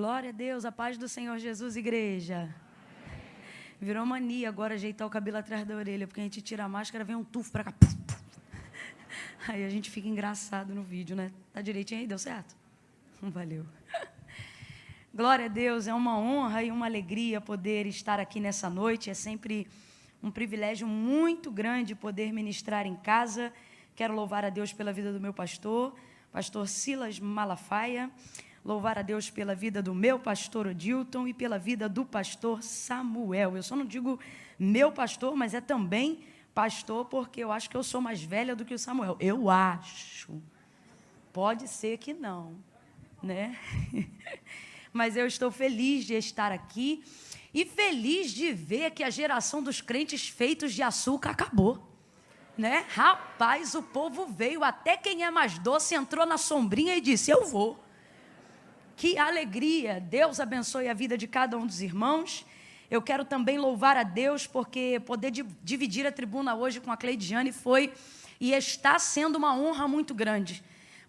Glória a Deus, a paz do Senhor Jesus, igreja. Virou mania agora ajeitar o cabelo atrás da orelha, porque a gente tira a máscara, vem um tufo pra cá. Puf, puf. Aí a gente fica engraçado no vídeo, né? Tá direitinho aí? Deu certo? Valeu. Glória a Deus, é uma honra e uma alegria poder estar aqui nessa noite. É sempre um privilégio muito grande poder ministrar em casa. Quero louvar a Deus pela vida do meu pastor Silas Malafaia. Louvar a Deus pela vida do meu pastor Odilton e pela vida do pastor Samuel. Eu só não digo meu pastor, mas é também pastor, porque eu acho que eu sou mais velha do que o Samuel. Eu acho. Pode ser que não, né? Mas eu estou feliz de estar aqui e feliz de ver que a geração dos crentes feitos de açúcar acabou. Né? Rapaz, o povo veio, até quem é mais doce entrou na sombrinha e disse, eu vou. Que alegria, Deus abençoe a vida de cada um dos irmãos. Eu quero também louvar a Deus, porque poder dividir a tribuna hoje com a Cleidiane foi e está sendo uma honra muito grande,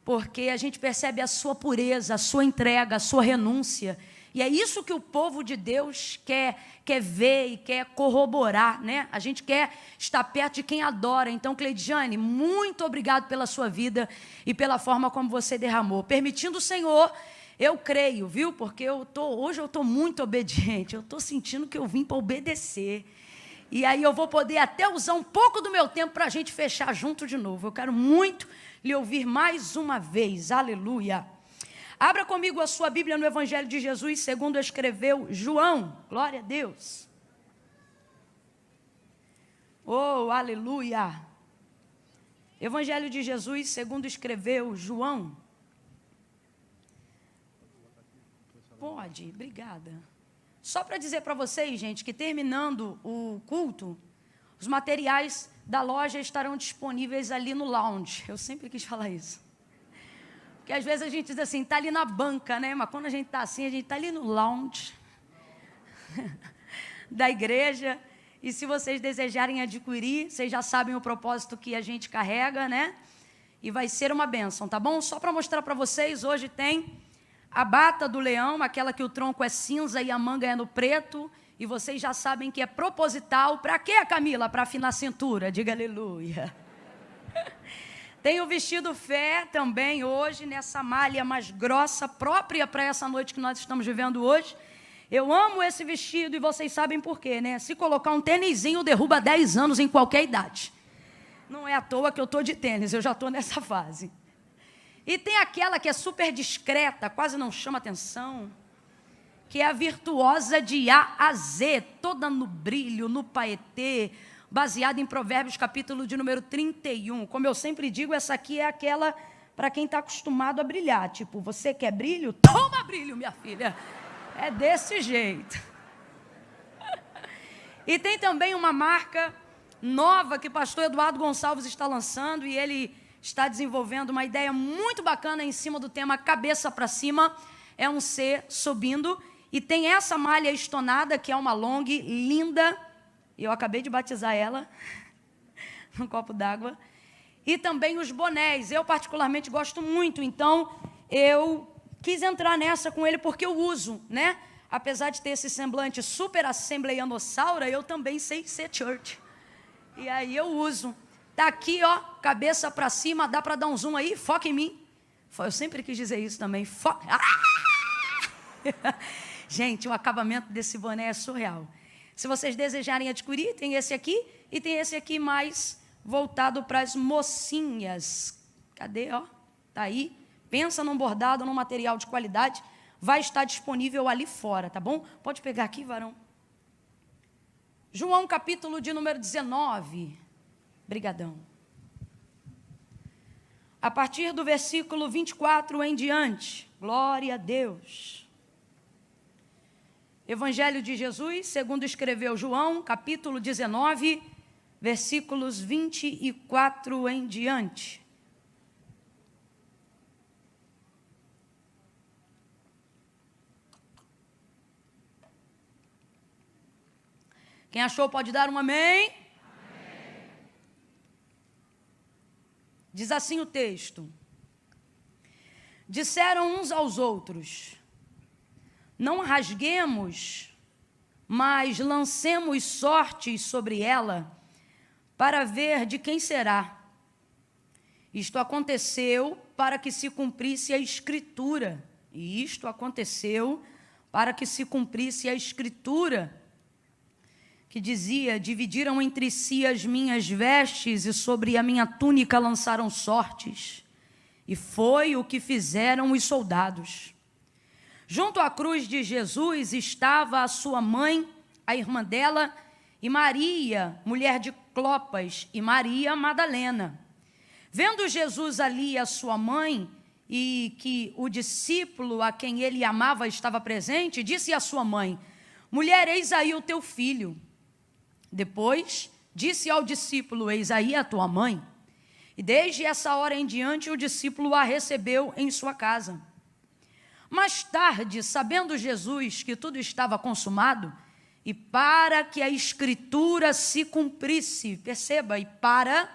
porque a gente percebe a sua pureza, a sua entrega, a sua renúncia, e é isso que o povo de Deus quer ver e quer corroborar, né? A gente quer estar perto de quem adora. Então, Cleidiane, muito obrigado pela sua vida e pela forma como você derramou. Permitindo o Senhor, eu creio, viu? Porque hoje eu estou muito obediente, eu estou sentindo que eu vim para obedecer. E aí eu vou poder até usar um pouco do meu tempo para a gente fechar junto de novo. Eu quero muito lhe ouvir mais uma vez. Aleluia. Abra comigo a sua Bíblia no Evangelho de Jesus, segundo escreveu João. Glória a Deus. Oh, aleluia. Evangelho de Jesus, segundo escreveu João. Pode, obrigada. Só para dizer para vocês, gente, que terminando o culto, os materiais da loja estarão disponíveis ali no lounge. Eu sempre quis falar isso. Porque às vezes a gente diz assim, está ali na banca, né? Mas quando a gente está assim, a gente está ali no lounge da igreja. E se vocês desejarem adquirir, vocês já sabem o propósito que a gente carrega, né? E vai ser uma bênção, tá bom? Só para mostrar para vocês, hoje tem a bata do leão, aquela que o tronco é cinza e a manga é no preto. E vocês já sabem que é proposital. Para quê, Camila? Para afinar a cintura. Diga aleluia. Tem o vestido fé também hoje, nessa malha mais grossa, própria para essa noite que nós estamos vivendo hoje. Eu amo esse vestido e vocês sabem por quê, né? Se colocar um tênisinho, derruba 10 anos em qualquer idade. Não é à toa que eu estou de tênis, eu já estou nessa fase. E tem aquela que é super discreta, quase não chama atenção, que é a virtuosa de A a Z, toda no brilho, no paetê, baseada em Provérbios, capítulo de número 31. Como eu sempre digo, essa aqui é aquela para quem está acostumado a brilhar. Tipo, você quer brilho? Toma brilho, minha filha. É desse jeito. E tem também uma marca nova que o pastor Eduardo Gonçalves está lançando, e ele está desenvolvendo uma ideia muito bacana em cima do tema cabeça para cima. É um C subindo, e tem essa malha estonada, que é uma long, linda. Eu acabei de batizar ela num copo d'água. E também os bonés. Eu particularmente gosto muito, então eu quis entrar nessa com ele porque eu uso, né? Apesar de ter esse semblante super assembleianossauro, eu também sei ser church. E aí eu uso. Tá aqui, ó, cabeça para cima, dá para dar um zoom aí, foca em mim. Eu sempre quis dizer isso também. Gente, o acabamento desse boné é surreal. Se vocês desejarem adquirir, tem esse aqui e tem esse aqui mais voltado para as mocinhas. Cadê, ó? Tá aí. Pensa num bordado, num material de qualidade. Vai estar disponível ali fora, tá bom? Pode pegar aqui, varão. João, capítulo de número 19. Brigadão. A partir do versículo 24 em diante. Glória a Deus. Evangelho de Jesus, segundo escreveu João, capítulo 19, versículos 24 em diante. Quem achou pode dar um amém? Amém. Diz assim o texto. Disseram uns aos outros: não a rasguemos, mas lancemos sortes sobre ela, para ver de quem será. Isto aconteceu para que se cumprisse a Escritura. E isto aconteceu para que se cumprisse a Escritura, que dizia: dividiram entre si as minhas vestes e sobre a minha túnica lançaram sortes. E foi o que fizeram os soldados. Junto à cruz de Jesus estava a sua mãe, a irmã dela, e Maria, mulher de Clopas, e Maria Madalena. Vendo Jesus ali a sua mãe, e que o discípulo a quem ele amava estava presente, disse à sua mãe: mulher, eis aí o teu filho. Depois disse ao discípulo: eis aí a tua mãe. E desde essa hora em diante o discípulo a recebeu em sua casa. Mais tarde, sabendo Jesus que tudo estava consumado, e para que a Escritura se cumprisse, perceba, e para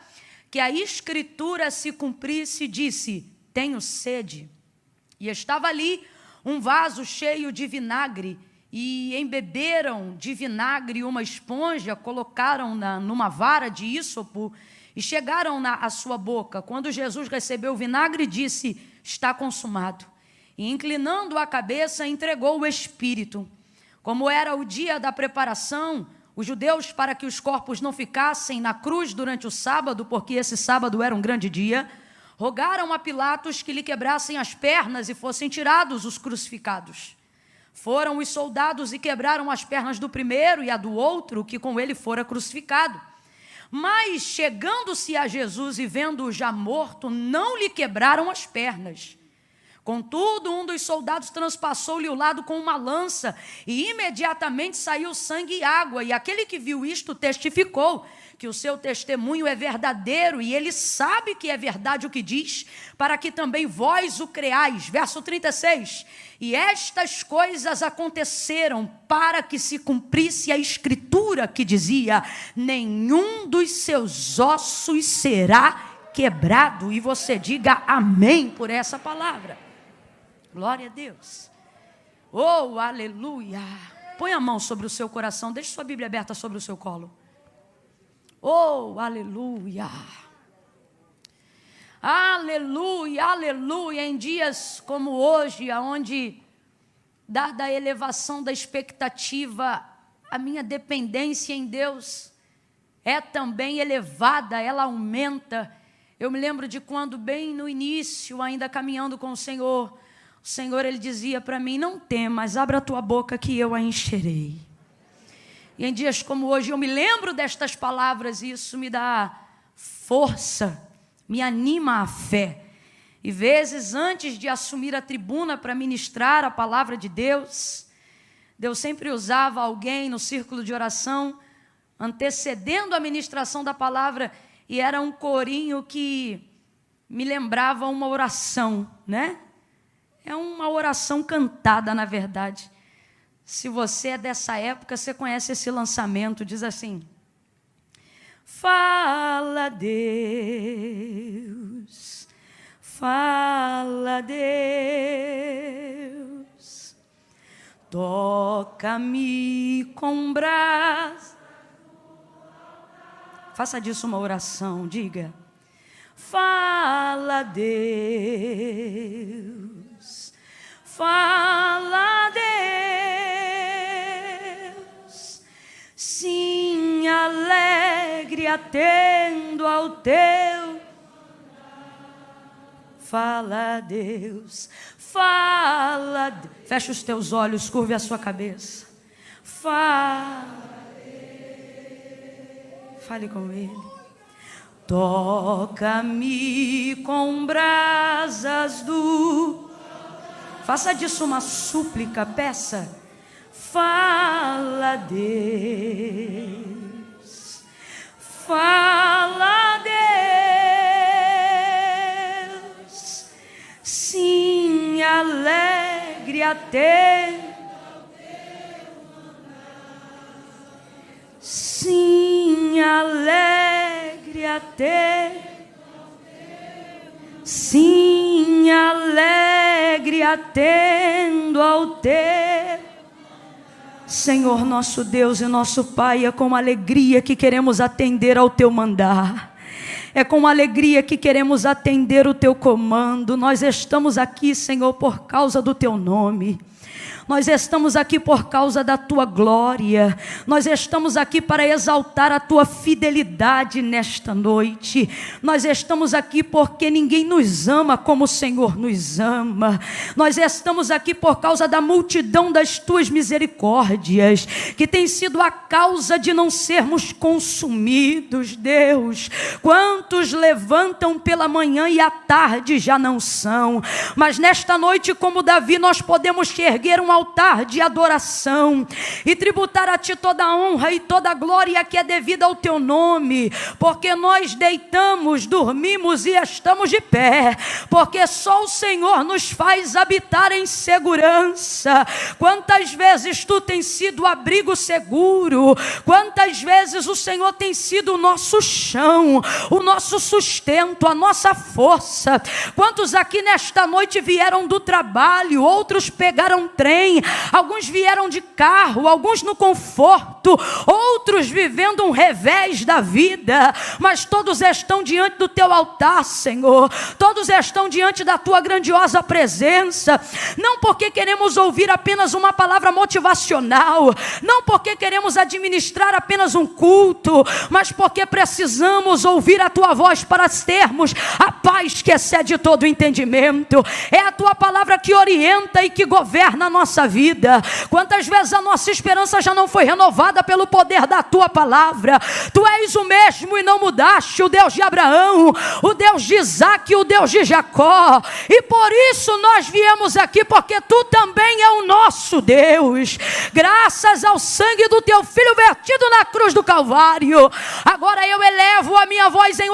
que a Escritura se cumprisse, disse: tenho sede. E estava ali um vaso cheio de vinagre, e embeberam de vinagre uma esponja, colocaram-na numa vara de ísopo, e chegaram-na à sua boca. Quando Jesus recebeu o vinagre, disse: está consumado. E inclinando a cabeça, entregou o Espírito. Como era o dia da preparação, os judeus, para que os corpos não ficassem na cruz durante o sábado, porque esse sábado era um grande dia, rogaram a Pilatos que lhe quebrassem as pernas e fossem tirados os crucificados. Foram os soldados e quebraram as pernas do primeiro e a do outro, que com ele fora crucificado. Mas, chegando-se a Jesus e vendo-o já morto, não lhe quebraram as pernas. Contudo, um dos soldados transpassou-lhe o lado com uma lança, e imediatamente saiu sangue e água. E aquele que viu isto testificou que o seu testemunho é verdadeiro, e ele sabe que é verdade o que diz, para que também vós o creais. Verso 36. E estas coisas aconteceram para que se cumprisse a Escritura que dizia: nenhum dos seus ossos será quebrado. E você diga amém por essa palavra. Glória a Deus. Oh, aleluia. Põe a mão sobre o seu coração. Deixe sua Bíblia aberta sobre o seu colo. Oh, aleluia. Aleluia, aleluia. Em dias como hoje, onde, dada a elevação da expectativa, a minha dependência em Deus é também elevada, ela aumenta. Eu me lembro de quando, bem no início, ainda caminhando com o Senhor, ele dizia para mim: não temas, abra a tua boca que eu a encherei. E em dias como hoje eu me lembro destas palavras, e isso me dá força, me anima a fé. E vezes antes de assumir a tribuna para ministrar a palavra de Deus, Deus sempre usava alguém no círculo de oração, antecedendo a ministração da palavra, e era um corinho que me lembrava uma oração, né? É uma oração cantada, na verdade. Se você é dessa época, você conhece esse lançamento, diz assim: fala, Deus, fala, Deus, toca-me com brasa. Faça disso uma oração, diga: fala, Deus, fala, Deus, sim, alegre atendo ao teu. Fala, Deus, fala. Fecha os teus olhos, curve a sua cabeça. Fala, fale com Ele. Toca-me com brasas do... Faça disso uma súplica, peça. Fala, Deus, fala, Deus, sim, alegre atendo. Sim, alegre até. Sim, alegre alegre atendo ao teu. Senhor nosso Deus e nosso Pai, é com alegria que queremos atender ao teu mandar. É com alegria que queremos atender o teu comando. Nós estamos aqui, Senhor, por causa do teu nome. Nós estamos aqui por causa da tua glória. Nós estamos aqui para exaltar a tua fidelidade nesta noite. Nós estamos aqui porque ninguém nos ama como o Senhor nos ama. Nós estamos aqui por causa da multidão das tuas misericórdias, que tem sido a causa de não sermos consumidos, Deus. Quantos levantam pela manhã e à tarde já não são, mas nesta noite, como Davi, nós podemos te erguer um altar de adoração e tributar a ti toda a honra e toda a glória que é devida ao teu nome, porque nós deitamos, dormimos e estamos de pé, porque só o Senhor nos faz habitar em segurança. Quantas vezes tu tens sido o abrigo seguro, quantas vezes o Senhor tem sido o nosso chão, o nosso sustento, a nossa força. Quantos aqui nesta noite vieram do trabalho, outros pegaram trem, alguns vieram de carro, alguns no conforto, outros vivendo um revés da vida, mas todos estão diante do teu altar, Senhor. Todos estão diante da tua grandiosa presença, não porque queremos ouvir apenas uma palavra motivacional, não porque queremos administrar apenas um culto, mas porque precisamos ouvir a tua voz para termos a paz que excede todo o entendimento. É a tua palavra que orienta e que governa a nossa vida. Quantas vezes a nossa esperança já não foi renovada pelo poder da tua palavra? Tu és o mesmo e não mudaste, o Deus de Abraão, o Deus de Isaac, o Deus de Jacó, e por isso nós viemos aqui, porque tu também é o nosso Deus. Graças ao sangue do teu filho vertido na cruz do Calvário, agora eu elevo a minha voz em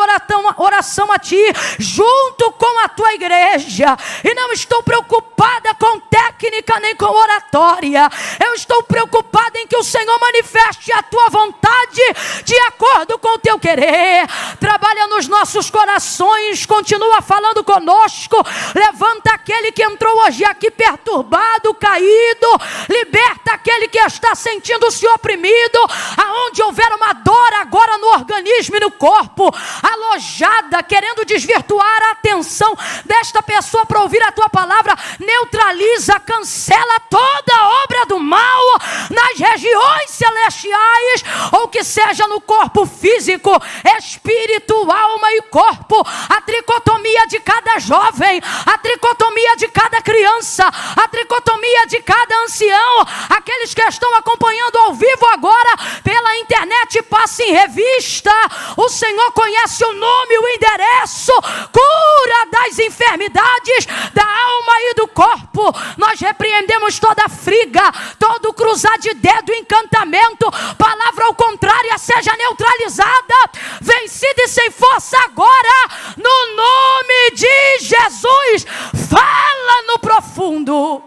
oração a ti, junto com a tua igreja, e não estou preocupada com técnica nem com oratória. Eu estou preocupada em que o Senhor manifeste a tua vontade de acordo com o teu querer. Trabalha nos nossos corações, continua falando conosco. Levanta aquele que entrou hoje aqui perturbado, caído. Liberta aquele que está sentindo-se oprimido. Aonde houver uma dor agora no organismo e no corpo, alojada, querendo desvirtuar a atenção desta pessoa para ouvir a tua palavra, neutraliza, cancela toda a obra do mal nas regiões celestiais, ou que seja no corpo físico, espírito, alma e corpo. A tricotomia de cada jovem, a tricotomia de cada criança, a tricotomia de cada ancião. Aqueles que estão acompanhando ao vivo agora pela internet, passe em revista. O Senhor conhece o nome, o endereço, cura das enfermidades da alma e do corpo. Nós repreendemos toda friga, todo cruzar de dedo, encantamento, palavra ao contrário, seja neutralizada, vencida e sem força agora, no nome de Jesus. Fala no profundo.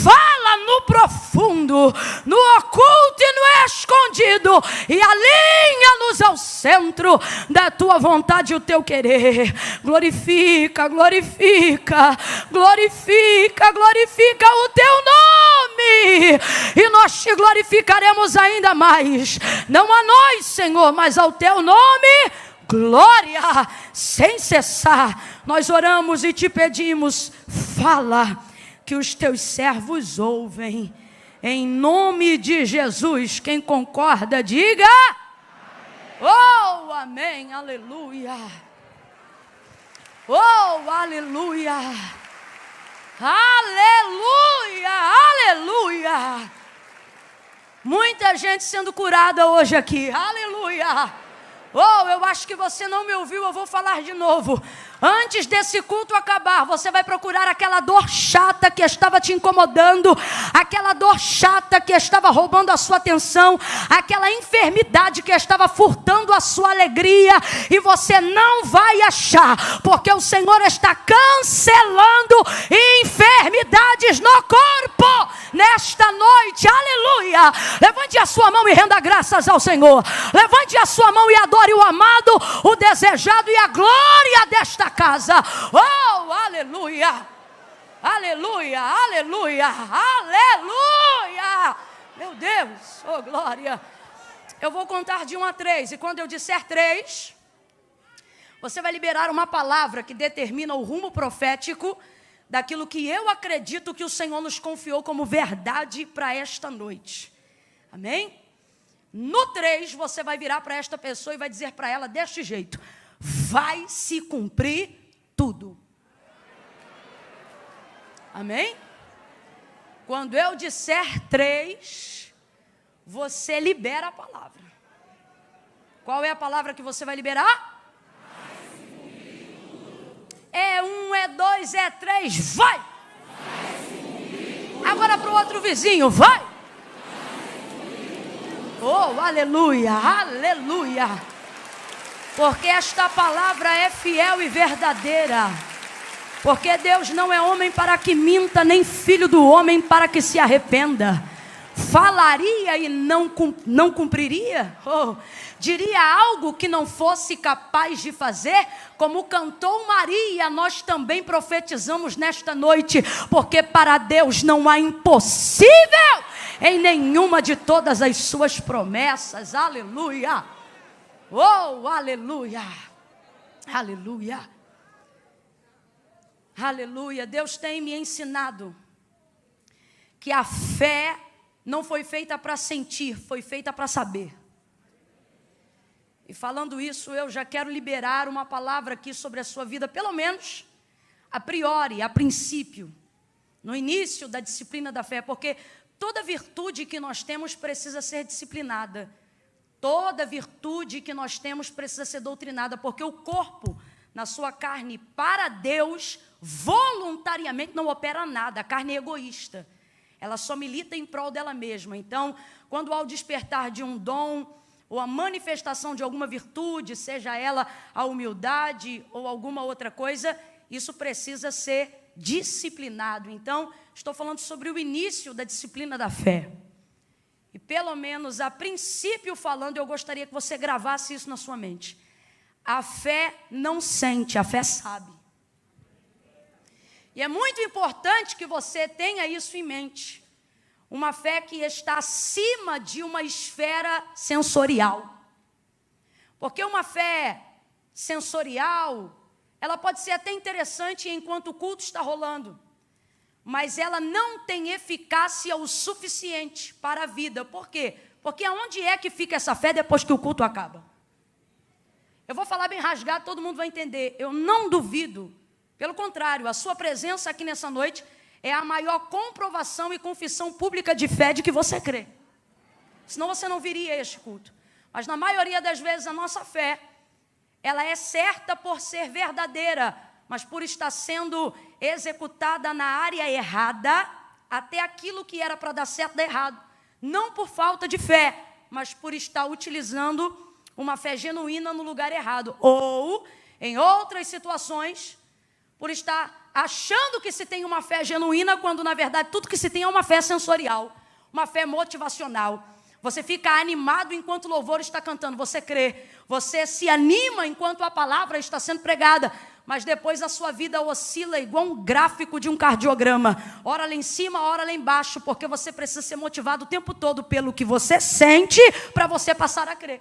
Fala no profundo, no oculto e no escondido, e alinha-nos ao centro da tua vontade e o teu querer. Glorifica, glorifica, glorifica, glorifica o teu nome, e nós te glorificaremos ainda mais, não a nós, Senhor, mas ao teu nome. Glória, sem cessar. Nós oramos e te pedimos, fala, que os teus servos ouvem, em nome de Jesus. Quem concorda, diga amém. Oh, amém, aleluia. Oh, aleluia, aleluia, aleluia. Muita gente sendo curada hoje aqui, aleluia. Oh, eu acho que você não me ouviu, eu vou falar de novo. Antes desse culto acabar, você vai procurar aquela dor chata que estava te incomodando, aquela dor chata que estava roubando a sua atenção, aquela enfermidade que estava furtando a sua alegria, e você não vai achar, porque o Senhor está cancelando enfermidades no corpo, nesta noite, aleluia. Levante a sua mão e renda graças ao Senhor. Levante a sua mão e adore o amado, o desejado e a glória desta casa. Oh, aleluia, aleluia, aleluia, aleluia. Meu Deus, oh glória. Eu vou contar de 1 a 3, e quando eu disser 3, você vai liberar uma palavra que determina o rumo profético daquilo que eu acredito que o Senhor nos confiou como verdade para esta noite. Amém? No 3, você vai virar para esta pessoa e vai dizer para ela deste jeito: vai se cumprir tudo. Amém? Quando eu disser 3, você libera a palavra. Qual é a palavra que você vai liberar? É 1, é 2, é 3, vai! Agora para o outro vizinho, vai! Oh, aleluia, aleluia! Porque esta palavra é fiel e verdadeira. Porque Deus não é homem para que minta, nem filho do homem para que se arrependa. Falaria e não cumpriria? Oh, diria algo que não fosse capaz de fazer? Como cantou Maria, nós também profetizamos nesta noite, porque para Deus não há impossível em nenhuma de todas as suas promessas. Aleluia! Oh, aleluia! Aleluia! Aleluia! Deus tem me ensinado que a fé não foi feita para sentir, foi feita para saber. E falando isso, eu já quero liberar uma palavra aqui sobre a sua vida, pelo menos a priori, a princípio, no início da disciplina da fé, porque toda virtude que nós temos precisa ser disciplinada. Toda virtude que nós temos precisa ser doutrinada, porque o corpo, na sua carne, para Deus, voluntariamente não opera nada. A carne é egoísta. Ela só milita em prol dela mesma. Então, quando ao despertar de um dom, ou a manifestação de alguma virtude, seja ela a humildade ou alguma outra coisa, isso precisa ser disciplinado. Então, estou falando sobre o início da disciplina da fé. E pelo menos a princípio falando, eu gostaria que você gravasse isso na sua mente. A fé não sente, a fé sabe. E é muito importante que você tenha isso em mente. Uma fé que está acima de uma esfera sensorial. Porque uma fé sensorial, ela pode ser até interessante enquanto o culto está rolando, mas ela não tem eficácia o suficiente para a vida. Por quê? Porque aonde é que fica essa fé depois que o culto acaba? Eu vou falar bem rasgado, todo mundo vai entender. Eu não duvido. Pelo contrário, a sua presença aqui nessa noite é a maior comprovação e confissão pública de fé de que você crê. Senão você não viria a este culto. Mas na maioria das vezes a nossa fé, ela é certa por ser verdadeira, mas por estar sendo executada na área errada, até aquilo que era para dar certo dá errado. Não por falta de fé, mas por estar utilizando uma fé genuína no lugar errado. Ou, em outras situações, por estar achando que se tem uma fé genuína, quando na verdade tudo que se tem é uma fé sensorial, uma fé motivacional. Você fica animado enquanto o louvor está cantando, você crê. Você se anima enquanto a palavra está sendo pregada, mas depois a sua vida oscila igual um gráfico de um cardiograma. Ora lá em cima, ora lá embaixo, porque você precisa ser motivado o tempo todo pelo que você sente para você passar a crer.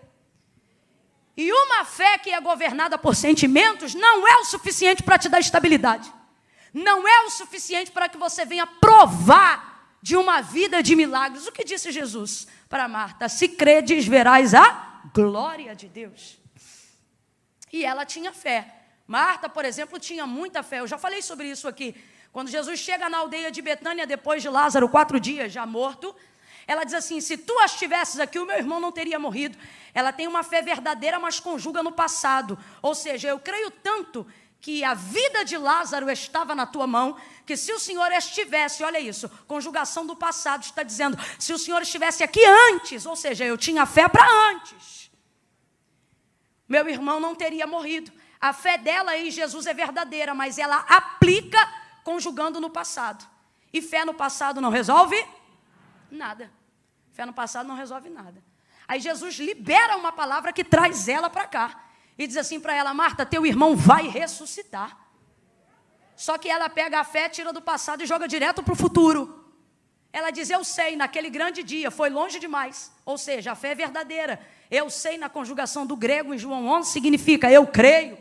E uma fé que é governada por sentimentos não é o suficiente para te dar estabilidade. Não é o suficiente para que você venha provar de uma vida de milagres. O que disse Jesus para Marta? Se credes, verás a glória de Deus. E ela tinha fé. Marta, por exemplo, tinha muita fé. Eu já falei sobre isso aqui. Quando Jesus chega na aldeia de Betânia, depois de Lázaro, 4 dias já morto, ela diz assim: se tu as tivesses aqui, o meu irmão não teria morrido. Ela tem uma fé verdadeira, mas conjuga no passado. Ou seja, eu creio tanto que a vida de Lázaro estava na tua mão, que se o Senhor estivesse, olha isso, conjugação do passado, está dizendo, se o Senhor estivesse aqui antes, ou seja, eu tinha fé para antes, meu irmão não teria morrido. A fé dela em Jesus é verdadeira, mas ela aplica conjugando no passado. E fé no passado não resolve Nada. Fé no passado não resolve nada. Aí Jesus libera uma palavra que traz ela para cá. E diz assim para ela: Marta, teu irmão vai ressuscitar. Só que ela pega a fé, tira do passado e joga direto para o futuro. Ela diz: eu sei, naquele grande dia, foi longe demais. Ou seja, a fé é verdadeira. Eu sei, na conjugação do grego em João 11, significa eu creio.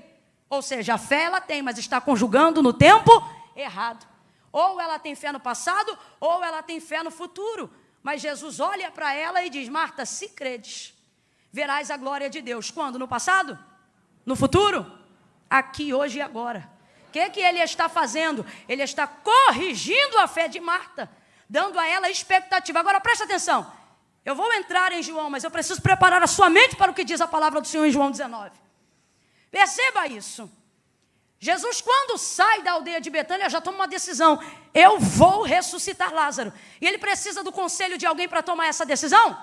Ou seja, a fé ela tem, mas está conjugando no tempo errado. Ou ela tem fé no passado, ou ela tem fé no futuro. Mas Jesus olha para ela e diz: Marta, se credes, verás a glória de Deus. Quando? No passado? No futuro? Aqui, hoje e agora. O que ele está fazendo? Ele está corrigindo a fé de Marta, dando a ela expectativa. Agora presta atenção. Eu vou entrar em João, mas eu preciso preparar a sua mente para o que diz a palavra do Senhor em João 19. Perceba isso. Jesus, quando sai da aldeia de Betânia, já toma uma decisão: eu vou ressuscitar Lázaro. E ele precisa do conselho de alguém para tomar essa decisão?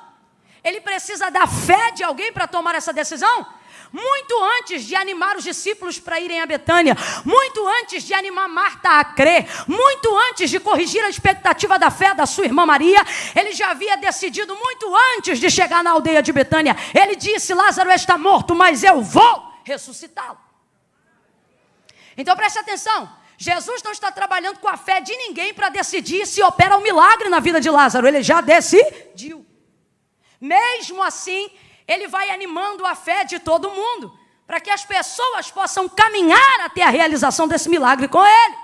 Ele precisa da fé de alguém para tomar essa decisão? Muito antes de animar os discípulos para irem a Betânia, muito antes de animar Marta a crer, muito antes de corrigir a expectativa da fé da sua irmã Maria, ele já havia decidido muito antes de chegar na aldeia de Betânia. Ele disse: Lázaro está morto, mas eu vou ressuscitá-lo. Então preste atenção, Jesus não está trabalhando com a fé de ninguém para decidir se opera um milagre na vida de Lázaro. Ele já decidiu. Mesmo assim, ele vai animando a fé de todo mundo, para que as pessoas possam caminhar até a realização desse milagre com ele.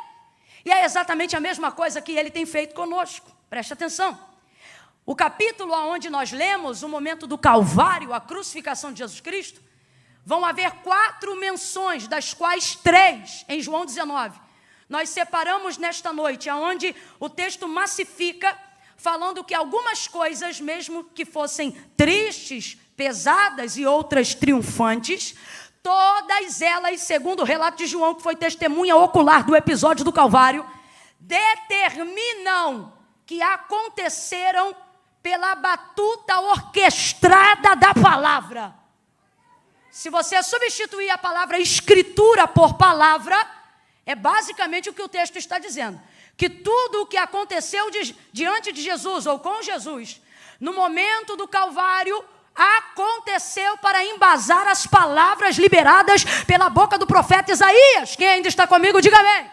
E é exatamente a mesma coisa que ele tem feito conosco. Preste atenção. O capítulo onde nós lemos o momento do Calvário, a crucificação de Jesus Cristo, vão haver 4 menções, das quais 3 em João 19. Nós separamos nesta noite, onde o texto massifica, falando que algumas coisas, mesmo que fossem tristes, pesadas e outras triunfantes, todas elas, segundo o relato de João, que foi testemunha ocular do episódio do Calvário, determinam que aconteceram pela batuta orquestrada da palavra. Se você substituir a palavra escritura por palavra, é basicamente o que o texto está dizendo. Que tudo o que aconteceu diante de Jesus, ou com Jesus, no momento do Calvário, aconteceu para embasar as palavras liberadas pela boca do profeta Isaías. Quem ainda está comigo, diga amém.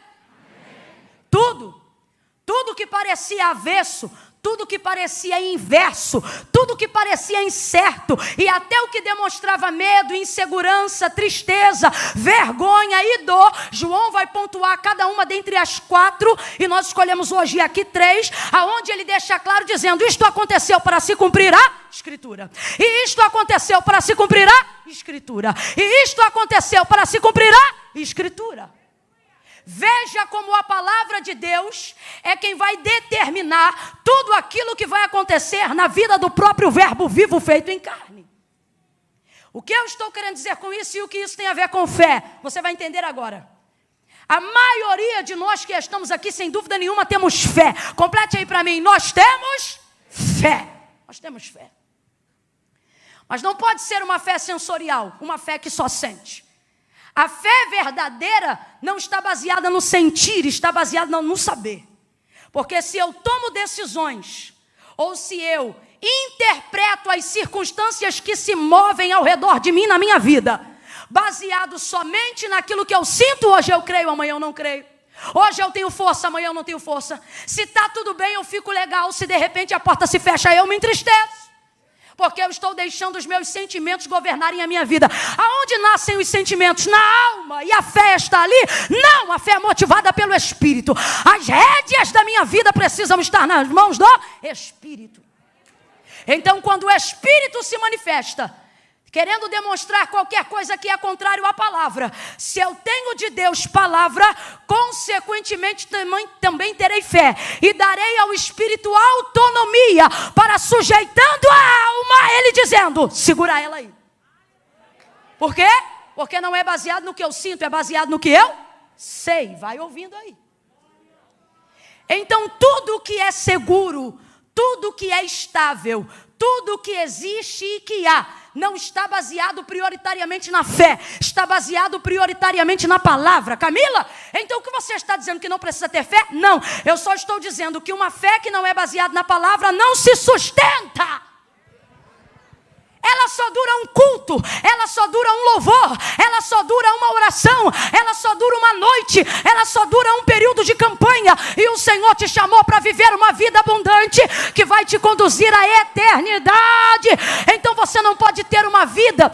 Tudo que parecia avesso, tudo que parecia inverso, tudo que parecia incerto, e até o que demonstrava medo, insegurança, tristeza, vergonha e dor, João vai pontuar cada uma dentre as 4, e nós escolhemos hoje aqui 3, aonde ele deixa claro dizendo: isto aconteceu para se cumprir a Escritura, e isto aconteceu para se cumprir a Escritura, e isto aconteceu para se cumprir a Escritura. Veja como a palavra de Deus é quem vai determinar tudo aquilo que vai acontecer na vida do próprio verbo vivo feito em carne. O que eu estou querendo dizer com isso e o que isso tem a ver com fé, você vai entender agora. A maioria de nós que estamos aqui, sem dúvida nenhuma, temos fé. Complete aí para mim: nós temos fé. Nós temos fé. Mas não pode ser uma fé sensorial, uma fé que só sente. A fé verdadeira não está baseada no sentir, está baseada no saber. Porque se eu tomo decisões, ou se eu interpreto as circunstâncias que se movem ao redor de mim na minha vida, baseado somente naquilo que eu sinto, hoje eu creio, amanhã eu não creio. Hoje eu tenho força, amanhã eu não tenho força. Se está tudo bem, eu fico legal. Se de repente a porta se fecha, eu me entristeço. Porque eu estou deixando os meus sentimentos governarem a minha vida. Aonde nascem os sentimentos? Na alma. E a fé está ali? Não, a fé é motivada pelo Espírito. As rédeas da minha vida precisam estar nas mãos do Espírito. Então, quando o Espírito se manifesta, querendo demonstrar qualquer coisa que é contrário à palavra, se eu tenho de Deus palavra, consequentemente também terei fé, e darei ao Espírito autonomia para, sujeitando a alma, ele dizendo: segura ela aí. Por quê? Porque não é baseado no que eu sinto, é baseado no que eu sei. Vai ouvindo aí. Então tudo que é seguro, Tudo que é estável, tudo que existe e que há, não está baseado prioritariamente na fé, está baseado prioritariamente na palavra. Camila, então o que você está dizendo, que não precisa ter fé? Não, eu só estou dizendo que uma fé que não é baseada na palavra não se sustenta. Ela só dura um culto, ela só dura um louvor, ela só dura uma oração, ela só dura uma noite, ela só dura um período de campanha. E o Senhor te chamou para viver uma vida abundante que vai te conduzir à eternidade. Então você não pode ter uma vida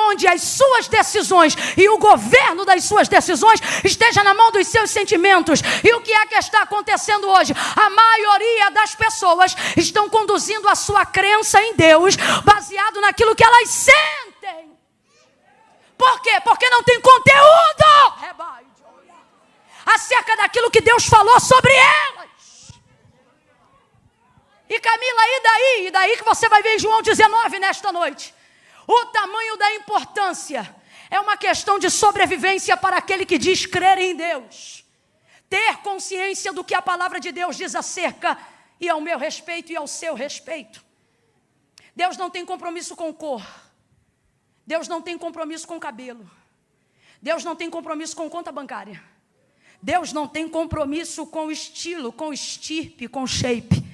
onde as suas decisões e o governo das suas decisões esteja na mão dos seus sentimentos. E o que é que está acontecendo hoje? A maioria das pessoas estão conduzindo a sua crença em Deus baseado naquilo que elas sentem. Por quê? Porque não tem conteúdo acerca daquilo que Deus falou sobre elas. E Camila, e daí? E daí que você vai ver em João 19 nesta noite. O tamanho da importância é uma questão de sobrevivência para aquele que diz crer em Deus. Ter consciência do que a palavra de Deus diz acerca e ao meu respeito e ao seu respeito. Deus não tem compromisso com cor. Deus não tem compromisso com cabelo. Deus não tem compromisso com conta bancária. Deus não tem compromisso com estilo, com estirpe, com shape.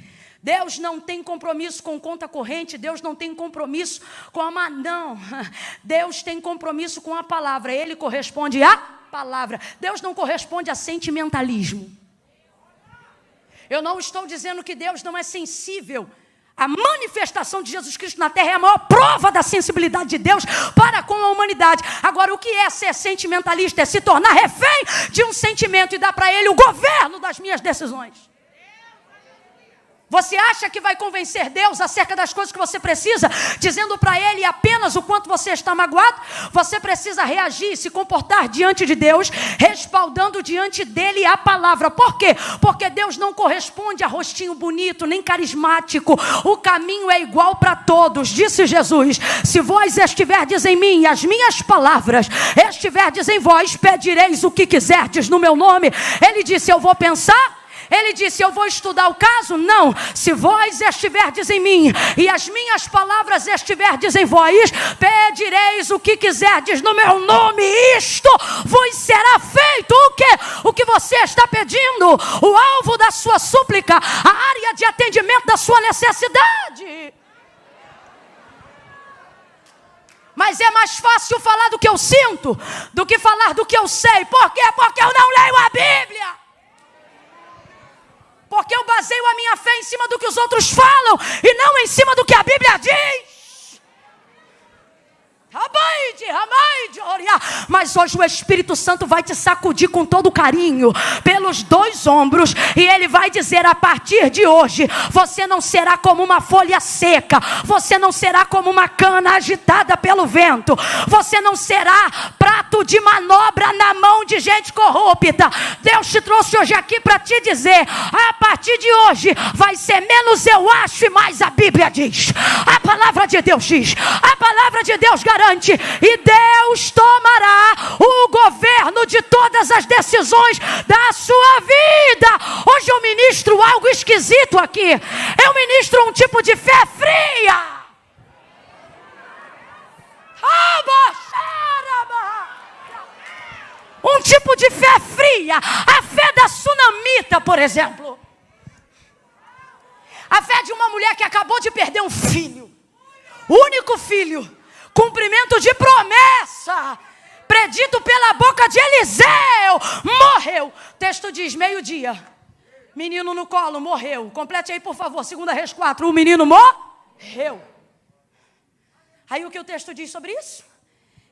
Deus não tem compromisso com conta corrente. Deus não tem compromisso com a não. Deus tem compromisso com a palavra. Ele corresponde à palavra. Deus não corresponde a sentimentalismo. Eu não estou dizendo que Deus não é sensível. A manifestação de Jesus Cristo na terra é a maior prova da sensibilidade de Deus para com a humanidade. Agora, o que é ser sentimentalista? É se tornar refém de um sentimento e dar para ele o governo das minhas decisões. Você acha que vai convencer Deus acerca das coisas que você precisa, dizendo para Ele apenas o quanto você está magoado? Você precisa reagir e se comportar diante de Deus, respaldando diante dEle a palavra. Por quê? Porque Deus não corresponde a rostinho bonito, nem carismático. O caminho é igual para todos. Disse Jesus: se vós estiverdes em mim e as minhas palavras estiverdes em vós, pedireis o que quiserdes no meu nome. Ele disse: eu vou pensar. Ele disse: eu vou estudar o caso? Não. Se vós estiverdes em mim e as minhas palavras estiverdes em vós, pedireis o que quiserdes no meu nome. Isto vos será feito. O quê? O que você está pedindo. O alvo da sua súplica. A área de atendimento da sua necessidade. Mas é mais fácil falar do que eu sinto do que falar do que eu sei. Por quê? Porque eu não leio a Bíblia. Porque eu baseio a minha fé em cima do que os outros falam e não em cima do que a Bíblia diz. Mas hoje o Espírito Santo vai te sacudir com todo carinho pelos dois ombros e ele vai dizer: a partir de hoje você não será como uma folha seca, você não será como uma cana agitada pelo vento, você não será prato de manobra na mão de gente corrupta. Deus te trouxe hoje aqui para te dizer: a partir de hoje vai ser menos eu acho e mais a Bíblia diz. A palavra de Deus diz, a palavra de Deus garante, e Deus tomará o governo de todas as decisões da sua vida. Hoje eu ministro algo esquisito aqui. Eu ministro um tipo de fé fria. Um tipo de fé fria. A fé da sunamita, por exemplo. A fé de uma mulher que acabou de perder um filho. Único filho. Cumprimento de promessa, predito pela boca de Eliseu, morreu. O texto diz: meio-dia, menino no colo, morreu. Complete aí, por favor, 2 Reis 4, o menino morreu. Aí o que o texto diz sobre isso?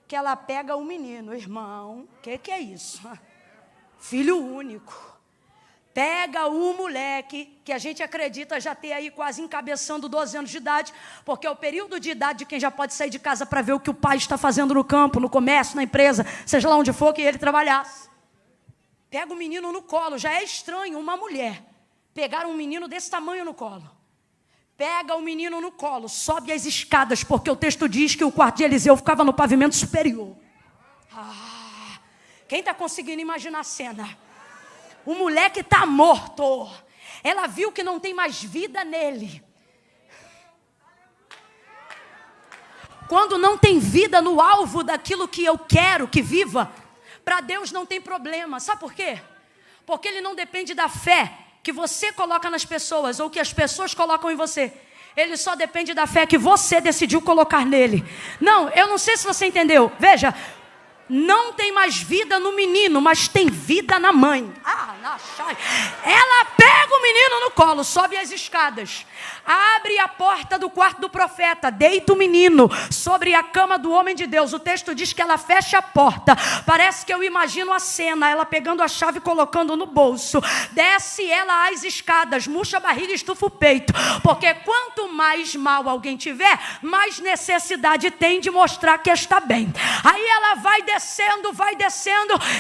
Que ela pega o menino, irmão, o que é isso? Filho único. Pega o moleque, que a gente acredita já ter aí quase encabeçando 12 anos de idade, porque é o período de idade de quem já pode sair de casa para ver o que o pai está fazendo no campo, no comércio, na empresa, seja lá onde for que ele trabalhasse. Pega o menino no colo. Já é estranho uma mulher pegar um menino desse tamanho no colo. Pega o menino no colo, sobe as escadas, porque o texto diz que o quarto de Eliseu ficava no pavimento superior. Quem está conseguindo imaginar a cena? O moleque está morto. Ela viu que não tem mais vida nele. Quando não tem vida no alvo daquilo que eu quero que viva, para Deus não tem problema. Sabe por quê? Porque Ele não depende da fé que você coloca nas pessoas ou que as pessoas colocam em você. Ele só depende da fé que você decidiu colocar nele. Não, eu não sei se você entendeu. Veja, não tem mais vida no menino, mas tem vida na mãe. Ela pega o menino no colo, sobe as escadas, abre a porta do quarto do profeta, deita o menino sobre a cama do homem de Deus. O texto diz que ela fecha a porta. Parece que eu imagino a cena, ela pegando a chave e colocando no bolso. Desce ela as escadas, murcha a barriga e estufa o peito. Porque quanto mais mal alguém tiver, mais necessidade tem de mostrar que está bem. Aí ela vai descendo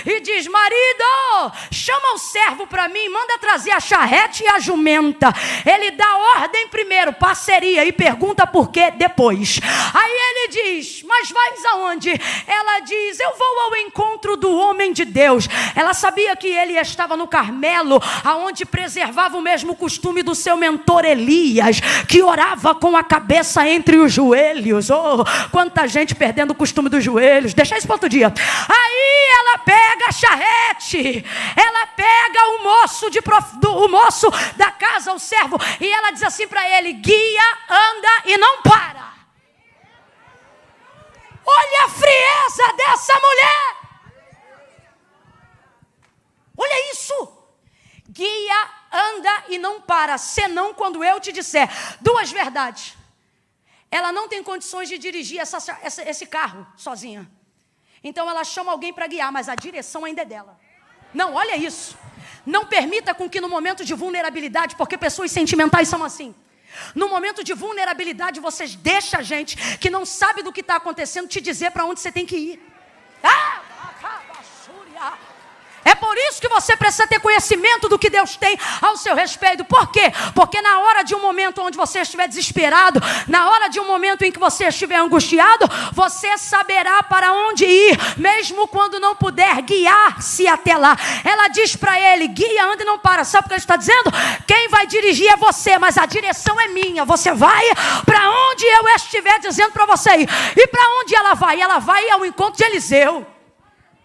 e diz: marido, chama o servo para mim, manda trazer a charrete e a jumenta. Ele dá ordem primeiro, parceria, e pergunta por quê depois. Aí ele diz: mas vais aonde? Ela diz: eu vou ao encontro do homem de Deus. Ela sabia que ele estava no Carmelo, aonde preservava o mesmo costume do seu mentor Elias, que orava com a cabeça entre os joelhos. Oh, quanta gente perdendo o costume dos joelhos. Deixa isso para outro dia. Aí ela pega a charrete, ela pega o moço da casa, o servo, e ela diz assim para ele: guia, anda e não para. Olha a frieza dessa mulher. Olha isso. Guia, anda e não para, senão quando eu te disser. Duas verdades. Ela não tem condições de dirigir esse carro sozinha. Então ela chama alguém para guiar, mas a direção ainda é dela. Não, olha isso. Não permita com que no momento de vulnerabilidade, porque pessoas sentimentais são assim. No momento de vulnerabilidade, vocês deixam a gente que não sabe do que está acontecendo te dizer para onde você tem que ir. É por isso que você precisa ter conhecimento do que Deus tem ao seu respeito. Por quê? Porque na hora de um momento onde você estiver desesperado, na hora de um momento em que você estiver angustiado, você saberá para onde ir, mesmo quando não puder guiar-se até lá. Ela diz para ele: guia, anda e não para. Sabe o que ele está dizendo? Quem vai dirigir é você, mas a direção é minha. Você vai para onde eu estiver dizendo para você ir. E para onde ela vai? Ela vai ao encontro de Eliseu.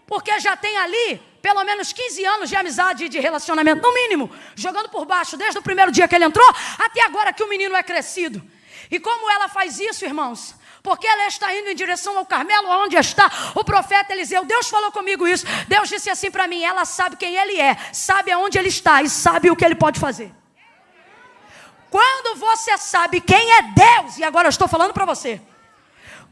Porque já tem ali pelo menos 15 anos de amizade e de relacionamento, no mínimo, jogando por baixo, desde o primeiro dia que ele entrou, até agora que o menino é crescido. E como ela faz isso, irmãos? Porque ela está indo em direção ao Carmelo, onde está o profeta Eliseu. Deus falou comigo isso. Deus disse assim para mim: ela sabe quem ele é, sabe aonde ele está e sabe o que ele pode fazer. Quando você sabe quem é Deus, e agora eu estou falando para você,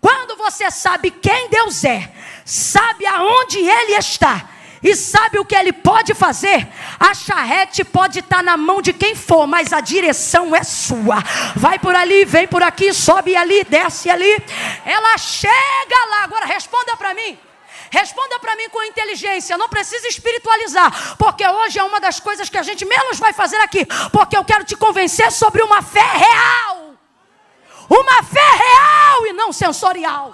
quando você sabe quem Deus é, sabe aonde ele está e sabe o que ele pode fazer, a charrete pode estar na mão de quem for, mas a direção é sua. Vai por ali, vem por aqui, sobe ali, desce ali. Ela chega lá. Agora responda para mim. Responda para mim com inteligência, não precisa espiritualizar, porque hoje é uma das coisas que a gente menos vai fazer aqui, porque eu quero te convencer sobre uma fé real. Uma fé real e não sensorial.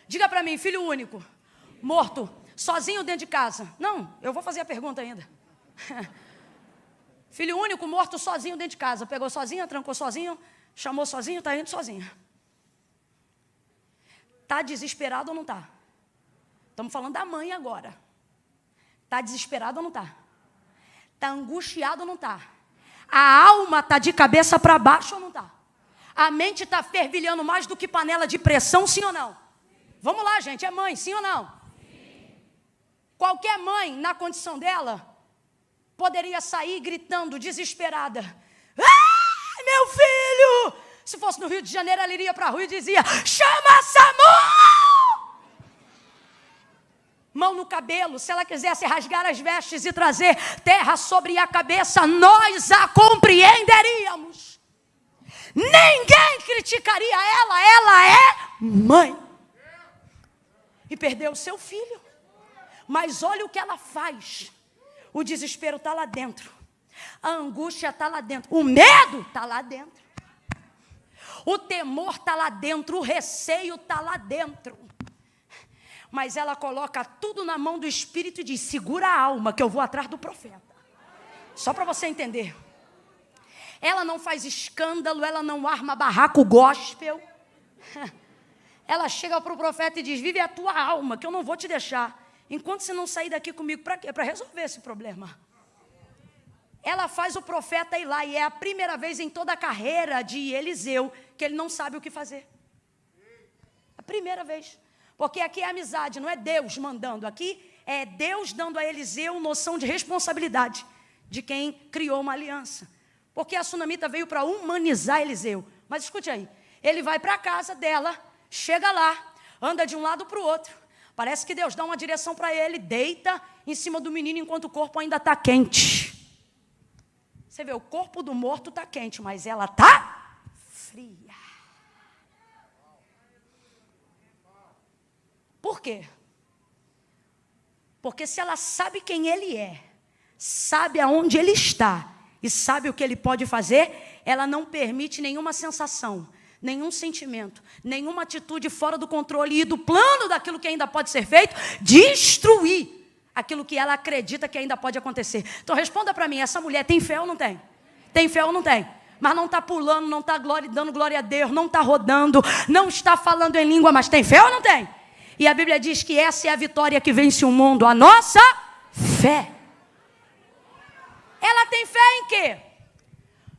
Diga para mim: filho único, morto, sozinho dentro de casa. Não, eu vou fazer a pergunta ainda. Filho único, morto, sozinho dentro de casa. Pegou sozinho, trancou sozinho, chamou sozinho, está indo sozinho. Está desesperado ou não está? Estamos falando da mãe agora. Está desesperado ou não está? Está angustiado ou não está? A alma está de cabeça para baixo ou não está? A mente está fervilhando mais do que panela de pressão, sim ou não? Vamos lá, gente, é mãe, sim ou não? Sim. Qualquer mãe, na condição dela, poderia sair gritando, desesperada: ai, meu filho! Se fosse no Rio de Janeiro, ela iria para a rua e dizia: chama SAMU! Mão no cabelo. Se ela quisesse rasgar as vestes e trazer terra sobre a cabeça, nós a compreenderíamos. Ninguém criticaria ela é mãe. E perdeu o seu filho. Mas olha o que ela faz. O desespero está lá dentro. A angústia está lá dentro. O medo está lá dentro. O temor está lá dentro. O receio está lá dentro. mas ela coloca tudo na mão do Espírito e diz: segura a alma que eu vou atrás do profeta. Só para você entender. Ela não faz escândalo, ela não arma barraco gospel. Ela chega para o profeta e diz: vive a tua alma, que eu não vou te deixar, enquanto você não sair daqui comigo. Para quê? Para resolver esse problema. Ela faz o profeta ir lá, e é a primeira vez em toda a carreira de Eliseu que ele não sabe o que fazer. A primeira vez. Porque aqui é amizade, não é Deus mandando. Aqui é Deus dando a Eliseu noção de responsabilidade de quem criou uma aliança. Porque a sunamita veio para humanizar Eliseu. Mas escute aí, ele vai para a casa dela, chega lá, anda de um lado para o outro. Parece que Deus dá uma direção para ele, deita em cima do menino enquanto o corpo ainda está quente. Você vê, o corpo do morto está quente, mas ela está fria. Por quê? Porque se ela sabe quem ele é, sabe aonde ele está e sabe o que ele pode fazer, ela não permite nenhuma sensação, nenhum sentimento, nenhuma atitude fora do controle e do plano daquilo que ainda pode ser feito, destruir aquilo que ela acredita que ainda pode acontecer. Então responda para mim, essa mulher tem fé ou não tem? Tem fé ou não tem? Mas não está pulando, não está dando glória a Deus, não está rodando, não está falando em língua, mas tem fé ou não tem? E a Bíblia diz que essa é a vitória que vence o mundo, a nossa fé. Ela tem fé em quê?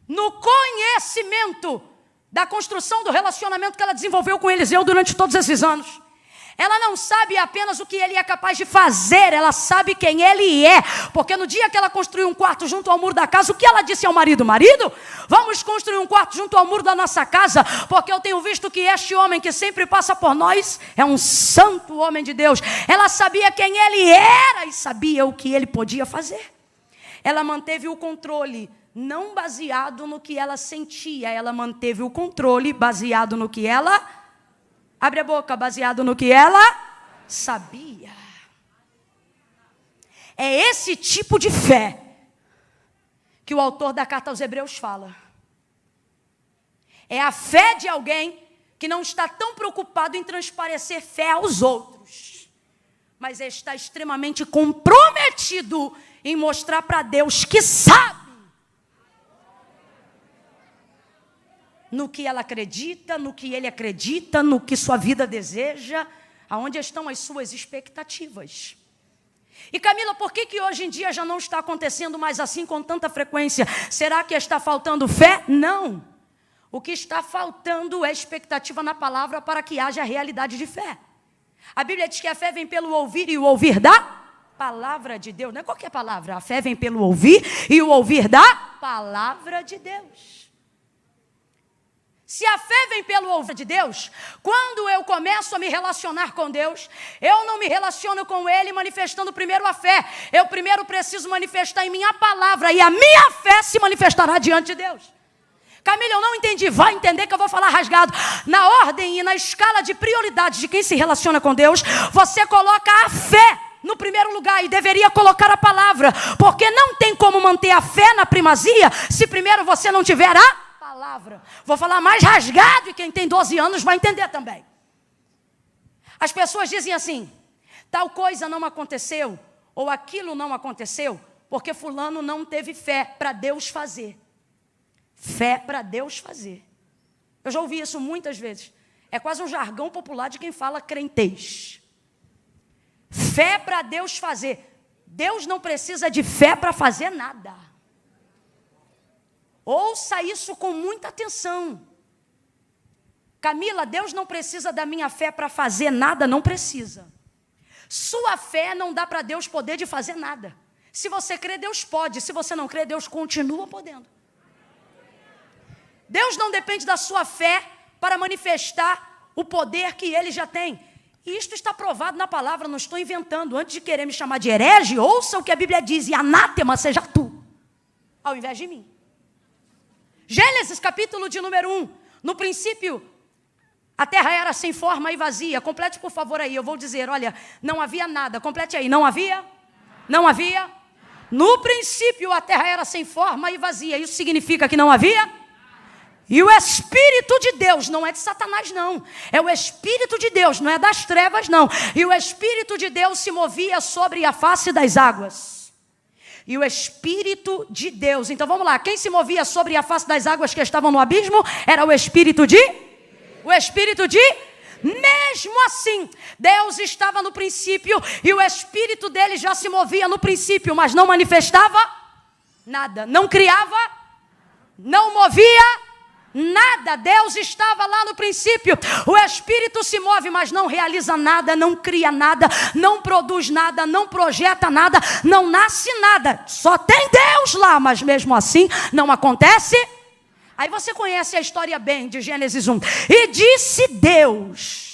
No conhecimento da construção do relacionamento que ela desenvolveu com Eliseu durante todos esses anos. Ela não sabe apenas o que ele é capaz de fazer, ela sabe quem ele é. Porque no dia que ela construiu um quarto junto ao muro da casa, o que ela disse ao marido? Marido, vamos construir um quarto junto ao muro da nossa casa, porque eu tenho visto que este homem que sempre passa por nós é um santo homem de Deus. Ela sabia quem ele era e sabia o que ele podia fazer. Ela manteve o controle, não baseado no que ela sentia, ela manteve o controle baseado no que ela... Abre a boca, baseado no que ela sabia. É esse tipo de fé que o autor da carta aos Hebreus fala. É a fé de alguém que não está tão preocupado em transparecer fé aos outros, mas está extremamente comprometido em mostrar para Deus que sabe no que ela acredita, no que ele acredita, no que sua vida deseja, aonde estão as suas expectativas. E Camila, por que hoje em dia já não está acontecendo mais assim com tanta frequência? Será que está faltando fé? Não. O que está faltando é expectativa na palavra para que haja realidade de fé. A Bíblia diz que a fé vem pelo ouvir e o ouvir da palavra de Deus. Não é qualquer palavra, a fé vem pelo ouvir e o ouvir da palavra de Deus. Se a fé vem pelo ouvir de Deus, quando eu começo a me relacionar com Deus, eu não me relaciono com Ele manifestando primeiro a fé. Eu primeiro preciso manifestar em mim a palavra, e a minha fé se manifestará diante de Deus. Camila, eu não entendi. Vai entender que eu vou falar rasgado. Na ordem e na escala de prioridades de quem se relaciona com Deus, você coloca a fé no primeiro lugar e deveria colocar a palavra. Porque não tem como manter a fé na primazia se primeiro você não tiver a palavra. Vou falar mais rasgado e quem tem 12 anos vai entender também. As pessoas dizem assim: tal coisa não aconteceu, ou aquilo não aconteceu, porque fulano não teve fé para Deus fazer. Fé para Deus fazer. Eu já ouvi isso muitas vezes. É quase um jargão popular de quem fala crentez. Fé para Deus fazer. Deus não precisa de fé para fazer nada. Ouça isso com muita atenção. Camila, Deus não precisa da minha fé para fazer nada, não precisa. Sua fé não dá para Deus poder de fazer nada. Se você crê, Deus pode. Se você não crê, Deus continua podendo. Deus não depende da sua fé para manifestar o poder que Ele já tem. E isto está provado na palavra, não estou inventando. Antes de querer me chamar de herege, ouça o que a Bíblia diz: e anátema seja tu, ao invés de mim. Gênesis capítulo de número 1. No princípio, a terra era sem forma e vazia. Complete por favor aí, eu vou dizer, olha, não havia nada. Complete aí, não havia? Não havia? No princípio a terra era sem forma e vazia. Isso significa que não havia? E o Espírito de Deus, não é de Satanás não, é o Espírito de Deus, não é das trevas não. E o Espírito de Deus se movia sobre a face das águas. E o Espírito de Deus, então vamos lá, quem se movia sobre a face das águas que estavam no abismo, era o Espírito de... Mesmo assim, Deus estava no princípio, e o Espírito dele já se movia no princípio, mas não manifestava nada, não criava, não movia nada. Deus estava lá no princípio. O Espírito se move, mas não realiza nada, não cria nada, não produz nada, não projeta nada, não nasce nada. Só tem Deus lá, mas mesmo assim não acontece. Aí você conhece a história bem de Gênesis 1. E disse Deus.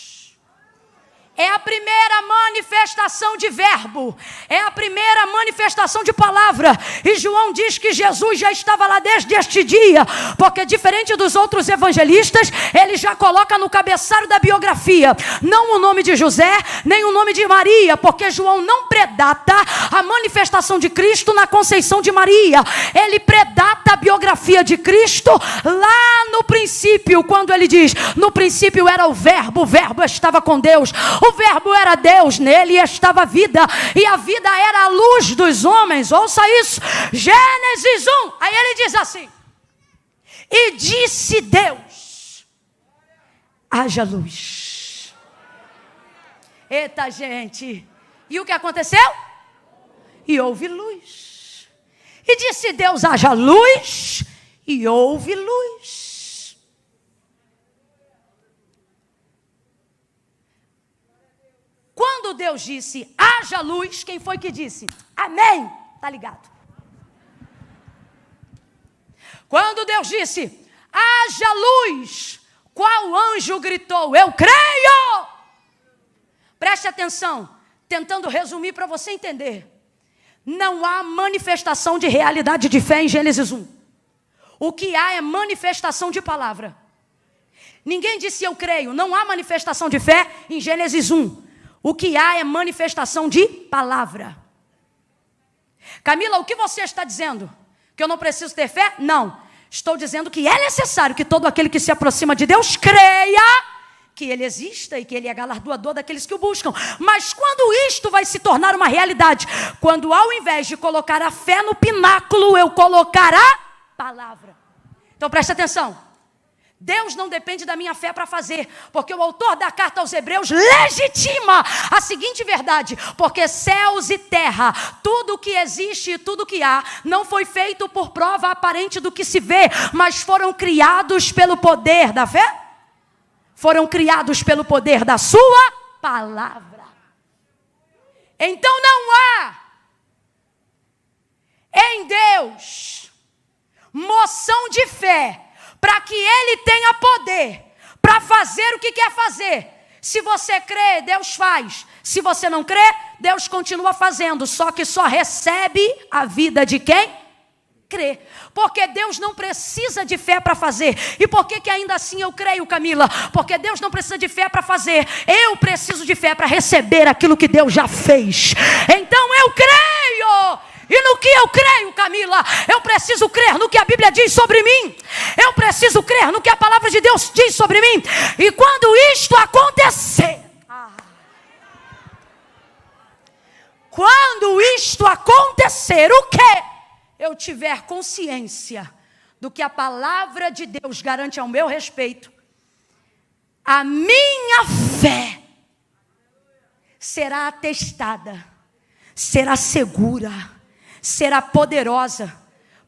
É a primeira manifestação de verbo. É a primeira manifestação de palavra. E João diz que Jesus já estava lá desde este dia. Porque diferente dos outros evangelistas, ele já coloca no cabeçalho da biografia não o nome de José, nem o nome de Maria. Porque João não predata a manifestação de Cristo na conceição de Maria. Ele predata a biografia de Cristo lá no princípio. Quando ele diz, no princípio era o verbo estava com Deus. O verbo era Deus, nele estava a vida, e a vida era a luz dos homens. Ouça isso, Gênesis 1. Aí ele diz assim: e disse Deus, haja luz. Eita gente, e o que aconteceu? E houve luz. E disse Deus, haja luz, e houve luz. Quando Deus disse, haja luz, quem foi que disse? Amém. Tá ligado? Quando Deus disse, haja luz, qual anjo gritou? Eu creio. Preste atenção, tentando resumir para você entender. Não há manifestação de realidade de fé em Gênesis 1. O que há é manifestação de palavra. Ninguém disse eu creio, não há manifestação de fé em Gênesis 1. O que há é manifestação de palavra. Camila, o que você está dizendo? Que eu não preciso ter fé? Não. Estou dizendo que é necessário que todo aquele que se aproxima de Deus creia que Ele exista e que Ele é galardoador daqueles que o buscam. Mas quando isto vai se tornar uma realidade? Quando ao invés de colocar a fé no pináculo, eu colocar a palavra. Então preste atenção. Deus não depende da minha fé para fazer, porque o autor da carta aos Hebreus legitima a seguinte verdade: porque céus e terra, tudo o que existe e tudo o que há, não foi feito por prova aparente do que se vê, mas foram criados pelo poder da fé, foram criados pelo poder da sua palavra. Então não há em Deus moção de fé para que Ele tenha poder para fazer o que quer fazer. Se você crê, Deus faz. Se você não crê, Deus continua fazendo. Só que só recebe a vida de quem crê. Porque Deus não precisa de fé para fazer. E por que ainda assim eu creio, Camila? Porque Deus não precisa de fé para fazer. Eu preciso de fé para receber aquilo que Deus já fez. Então eu creio. E no que eu creio, Camila? Eu preciso crer no que a Bíblia diz sobre mim. Eu preciso crer no que a palavra de Deus diz sobre mim. E quando isto acontecer, quando isto acontecer, o que? Eu tiver consciência do que a palavra de Deus garante ao meu respeito, a minha fé será atestada, será segura, será poderosa,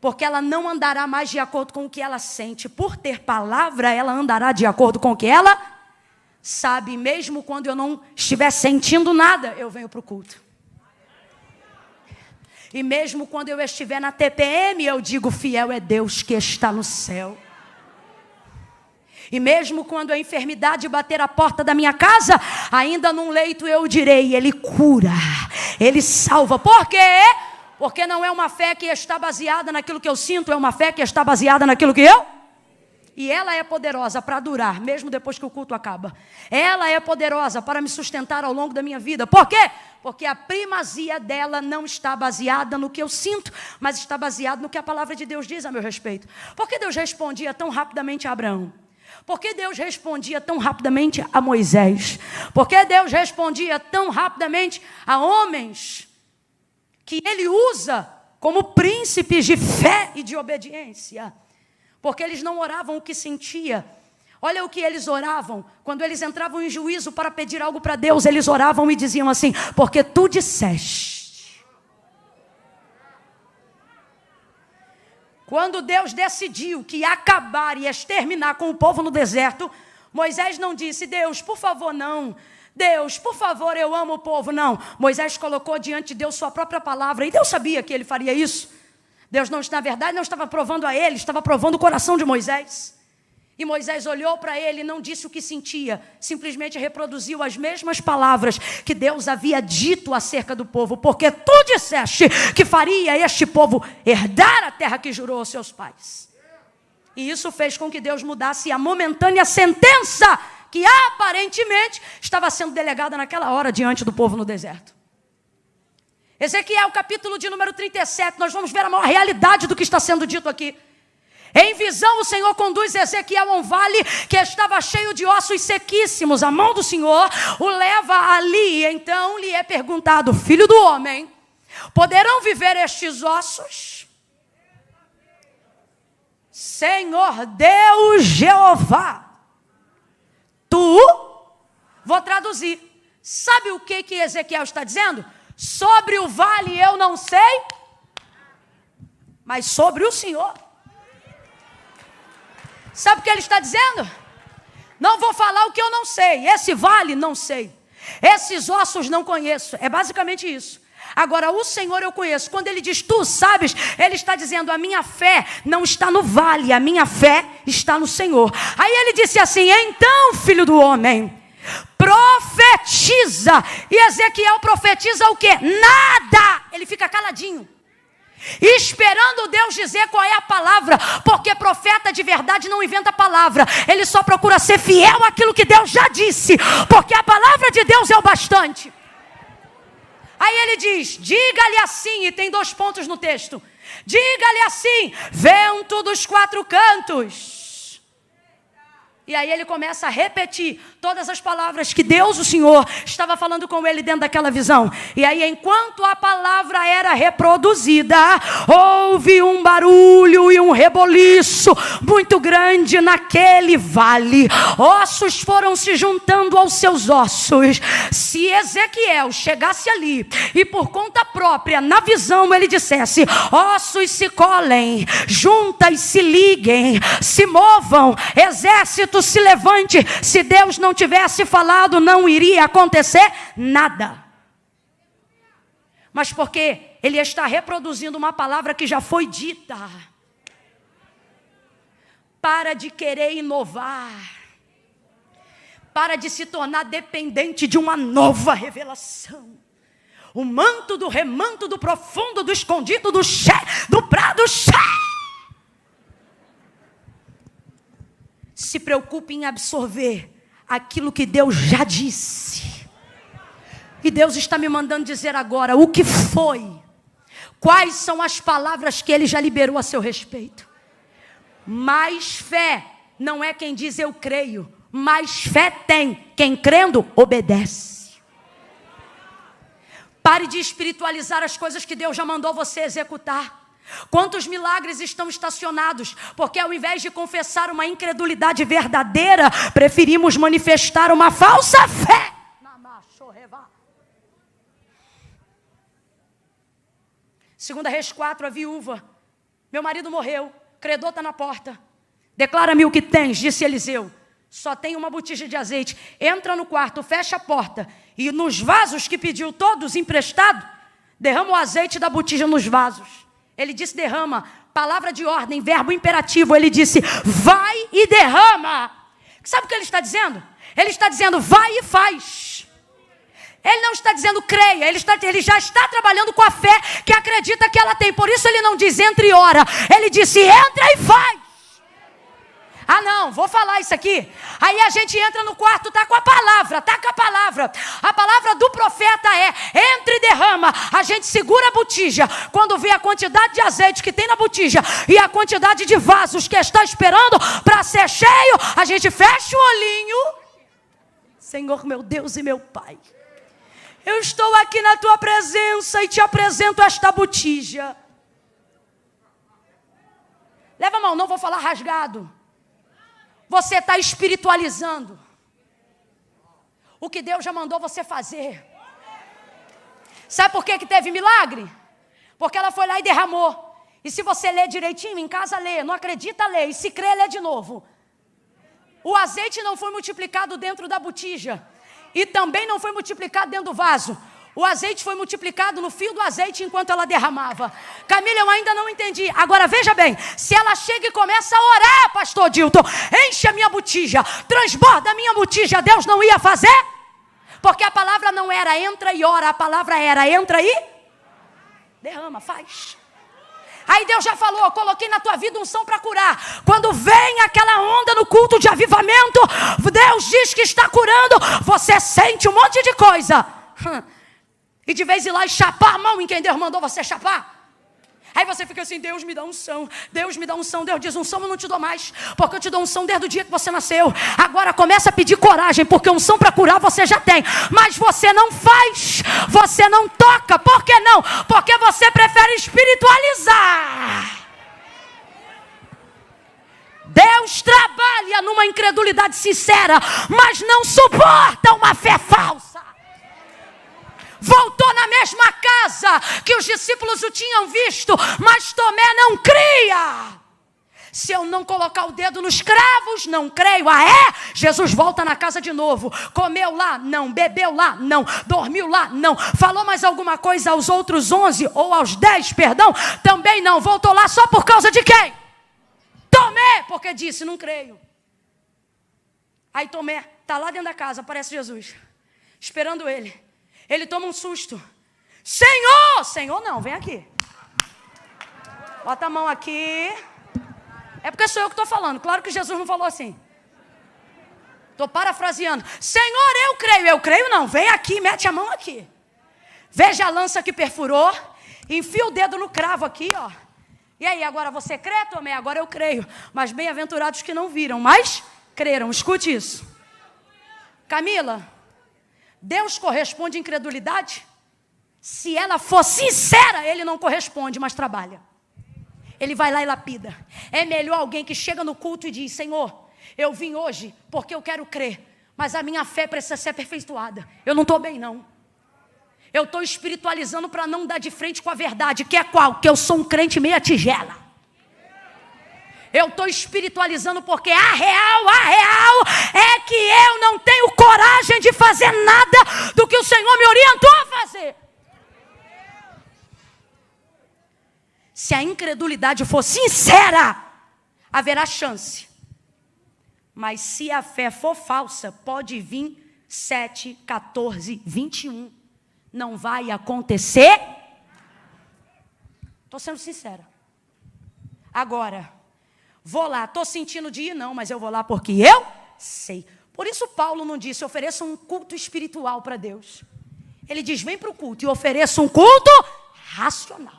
porque ela não andará mais de acordo com o que ela sente. Por ter palavra, ela andará de acordo com o que ela sabe. Mesmo quando eu não estiver sentindo nada, eu venho para o culto. E mesmo quando eu estiver na TPM, eu digo, fiel é Deus que está no céu. E mesmo quando a enfermidade bater a porta da minha casa, ainda num leito eu direi, Ele cura, Ele salva. Por quê? Porque não é uma fé que está baseada naquilo que eu sinto, é uma fé que está baseada naquilo que eu... E ela é poderosa para durar, mesmo depois que o culto acaba. Ela é poderosa para me sustentar ao longo da minha vida. Por quê? Porque a primazia dela não está baseada no que eu sinto, mas está baseada no que a palavra de Deus diz a meu respeito. Por que Deus respondia tão rapidamente a Abraão? Por que Deus respondia tão rapidamente a Moisés? Por que Deus respondia tão rapidamente a homens que Ele usa como príncipes de fé e de obediência? Porque eles não oravam o que sentia. Olha o que eles oravam. Quando eles entravam em juízo para pedir algo para Deus, eles oravam e diziam assim: porque tu disseste. Quando Deus decidiu que ia acabar e exterminar com o povo no deserto, Moisés não disse: Deus, por favor, não. Deus, por favor, eu amo o povo. Não. Moisés colocou diante de Deus sua própria palavra. E Deus sabia que ele faria isso. Deus, na verdade, não estava provando a ele, estava provando o coração de Moisés. E Moisés olhou para ele e não disse o que sentia, simplesmente reproduziu as mesmas palavras que Deus havia dito acerca do povo. Porque tu disseste que faria este povo herdar a terra que jurou aos seus pais. E isso fez com que Deus mudasse a momentânea sentença que aparentemente estava sendo delegada naquela hora diante do povo no deserto. Ezequiel, capítulo de número 37, nós vamos ver a maior realidade do que está sendo dito aqui. Em visão, o Senhor conduz Ezequiel a um vale que estava cheio de ossos sequíssimos. A mão do Senhor o leva ali. Então lhe é perguntado: filho do homem, poderão viver estes ossos? Senhor Deus Jeová, vou traduzir. Sabe o que Ezequiel está dizendo? Sobre o vale eu não sei, mas sobre o Senhor. Sabe o que ele está dizendo? Não vou falar o que eu não sei. Esse vale não sei. Esses ossos não conheço. É basicamente isso. Agora, o Senhor eu conheço. Quando ele diz tu sabes, ele está dizendo: a minha fé não está no vale, a minha fé está no Senhor. Aí ele disse assim: então, filho do homem, profetiza. E Ezequiel profetiza o quê? Nada. Ele fica caladinho, esperando Deus dizer qual é a palavra. Porque profeta de verdade não inventa palavra. Ele só procura ser fiel àquilo que Deus já disse. Porque a palavra de Deus é o bastante. Aí ele diz: diga-lhe assim. E tem 2 pontos no texto. Diga-lhe assim: vento dos 4 cantos. E aí ele começa a repetir todas as palavras que Deus, o Senhor, estava falando com ele dentro daquela visão. E aí, enquanto a palavra era reproduzida, houve um barulho e um reboliço muito grande naquele vale. Ossos foram se juntando aos seus ossos. Se Ezequiel chegasse ali e por conta própria, na visão, ele dissesse: ossos se colhem, juntas se liguem, se movam, exército se levante. Se Deus não tivesse falado, não iria acontecer nada. Mas porque ele está reproduzindo uma palavra que já foi dita. Para de querer inovar. Para de se tornar dependente de uma nova revelação. O manto do remanto, do profundo, do escondido, do prado cheio. Se preocupe em absorver aquilo que Deus já disse. E Deus está me mandando dizer agora o que foi. Quais são as palavras que Ele já liberou a seu respeito. Mais fé não é quem diz eu creio. Mais fé tem quem crendo obedece. Pare de espiritualizar as coisas que Deus já mandou você executar. Quantos milagres estão estacionados? Porque ao invés de confessar uma incredulidade verdadeira, preferimos manifestar uma falsa fé. Segunda Reis 4, a viúva: meu marido morreu, credor está na porta. Declara-me o que tens, disse Eliseu. Só tem uma botija de azeite. Entra no quarto, fecha a porta, e nos vasos que pediu, todos emprestado, derrama o azeite da botija nos vasos. Ele disse derrama, palavra de ordem, verbo imperativo. Ele disse vai e derrama. Sabe o que ele está dizendo? Ele está dizendo vai e faz. Ele não está dizendo creia, ele já está trabalhando com a fé que acredita que ela tem. Por isso ele não diz entre e ora, ele disse entra e faz. Ah, não, vou falar isso aqui. Aí a gente entra no quarto, tá com a palavra, tá com a palavra. A palavra do profeta é: entra e derrama. A gente segura a botija. Quando vê a quantidade de azeite que tem na botija e a quantidade de vasos que está esperando para ser cheio, a gente fecha o olhinho. Senhor, meu Deus e meu Pai, eu estou aqui na tua presença e te apresento esta botija. Leva a mão, não vou falar rasgado. Você está espiritualizando o que Deus já mandou você fazer. Sabe por que teve milagre? Porque ela foi lá e derramou. E se você ler direitinho, em casa lê, não acredita, lê. E se crê, lê de novo. O azeite não foi multiplicado dentro da botija. E também não foi multiplicado dentro do vaso. O azeite foi multiplicado no fio do azeite enquanto ela derramava. Camila, eu ainda não entendi. Agora veja bem, se ela chega e começa a orar, pastor Dilton, enche a minha botija, transborda a minha botija, Deus não ia fazer? Porque a palavra não era entra e ora, a palavra era entra e derrama, faz. Aí Deus já falou, eu coloquei na tua vida unção para curar. Quando vem aquela onda no culto de avivamento, Deus diz que está curando, você sente um monte de coisa. E de vez em lá e chapar a mão em quem Deus mandou você chapar. Aí você fica assim, Deus me dá unção, Deus me dá unção. Deus diz, unção eu não te dou mais, porque eu te dou unção desde o dia que você nasceu. Agora começa a pedir coragem, porque unção para curar você já tem. Mas você não faz, você não toca. Por que não? Porque você prefere espiritualizar. Deus trabalha numa incredulidade sincera, mas não suporta uma fé falsa. Voltou na mesma casa que os discípulos o tinham visto, mas Tomé não cria. Se eu não colocar o dedo nos cravos, não creio. Ah, é? Jesus volta na casa de novo. Comeu lá? Não. Bebeu lá? Não. Dormiu lá? Não. Falou mais alguma coisa aos outros 11 ou aos 10, perdão? Também não. Voltou lá só por causa de quem? Tomé, porque disse, não creio. Aí Tomé está lá dentro da casa, aparece Jesus, esperando ele. Ele toma um susto. Senhor! Senhor não, vem aqui. Bota a mão aqui. É porque sou eu que estou falando. Claro que Jesus não falou assim. Estou parafraseando. Senhor, eu creio. Eu creio não. Vem aqui, mete a mão aqui. Veja a lança que perfurou. Enfia o dedo no cravo aqui, ó. E aí, agora você crê, Tomé? Agora eu creio. Mas bem-aventurados que não viram, mas creram. Escute isso. Camila, Deus corresponde à incredulidade? Se ela for sincera, Ele não corresponde, mas trabalha. Ele vai lá e lapida. É melhor alguém que chega no culto e diz, Senhor, eu vim hoje porque eu quero crer, mas a minha fé precisa ser aperfeiçoada. Eu não estou bem, não. Eu estou espiritualizando para não dar de frente com a verdade, que é qual? Que eu sou um crente meia tigela. Eu estou espiritualizando porque a real é que eu não tenho coragem de fazer nada do que o Senhor me orientou a fazer. Se a incredulidade for sincera, haverá chance. Mas se a fé for falsa, pode vir 7, 14, 21. Não vai acontecer. Estou sendo sincera. Agora, vou lá, estou sentindo de ir, não, mas eu vou lá porque eu sei. Por isso Paulo não disse, ofereça um culto espiritual para Deus. Ele diz, vem para o culto e ofereça um culto racional.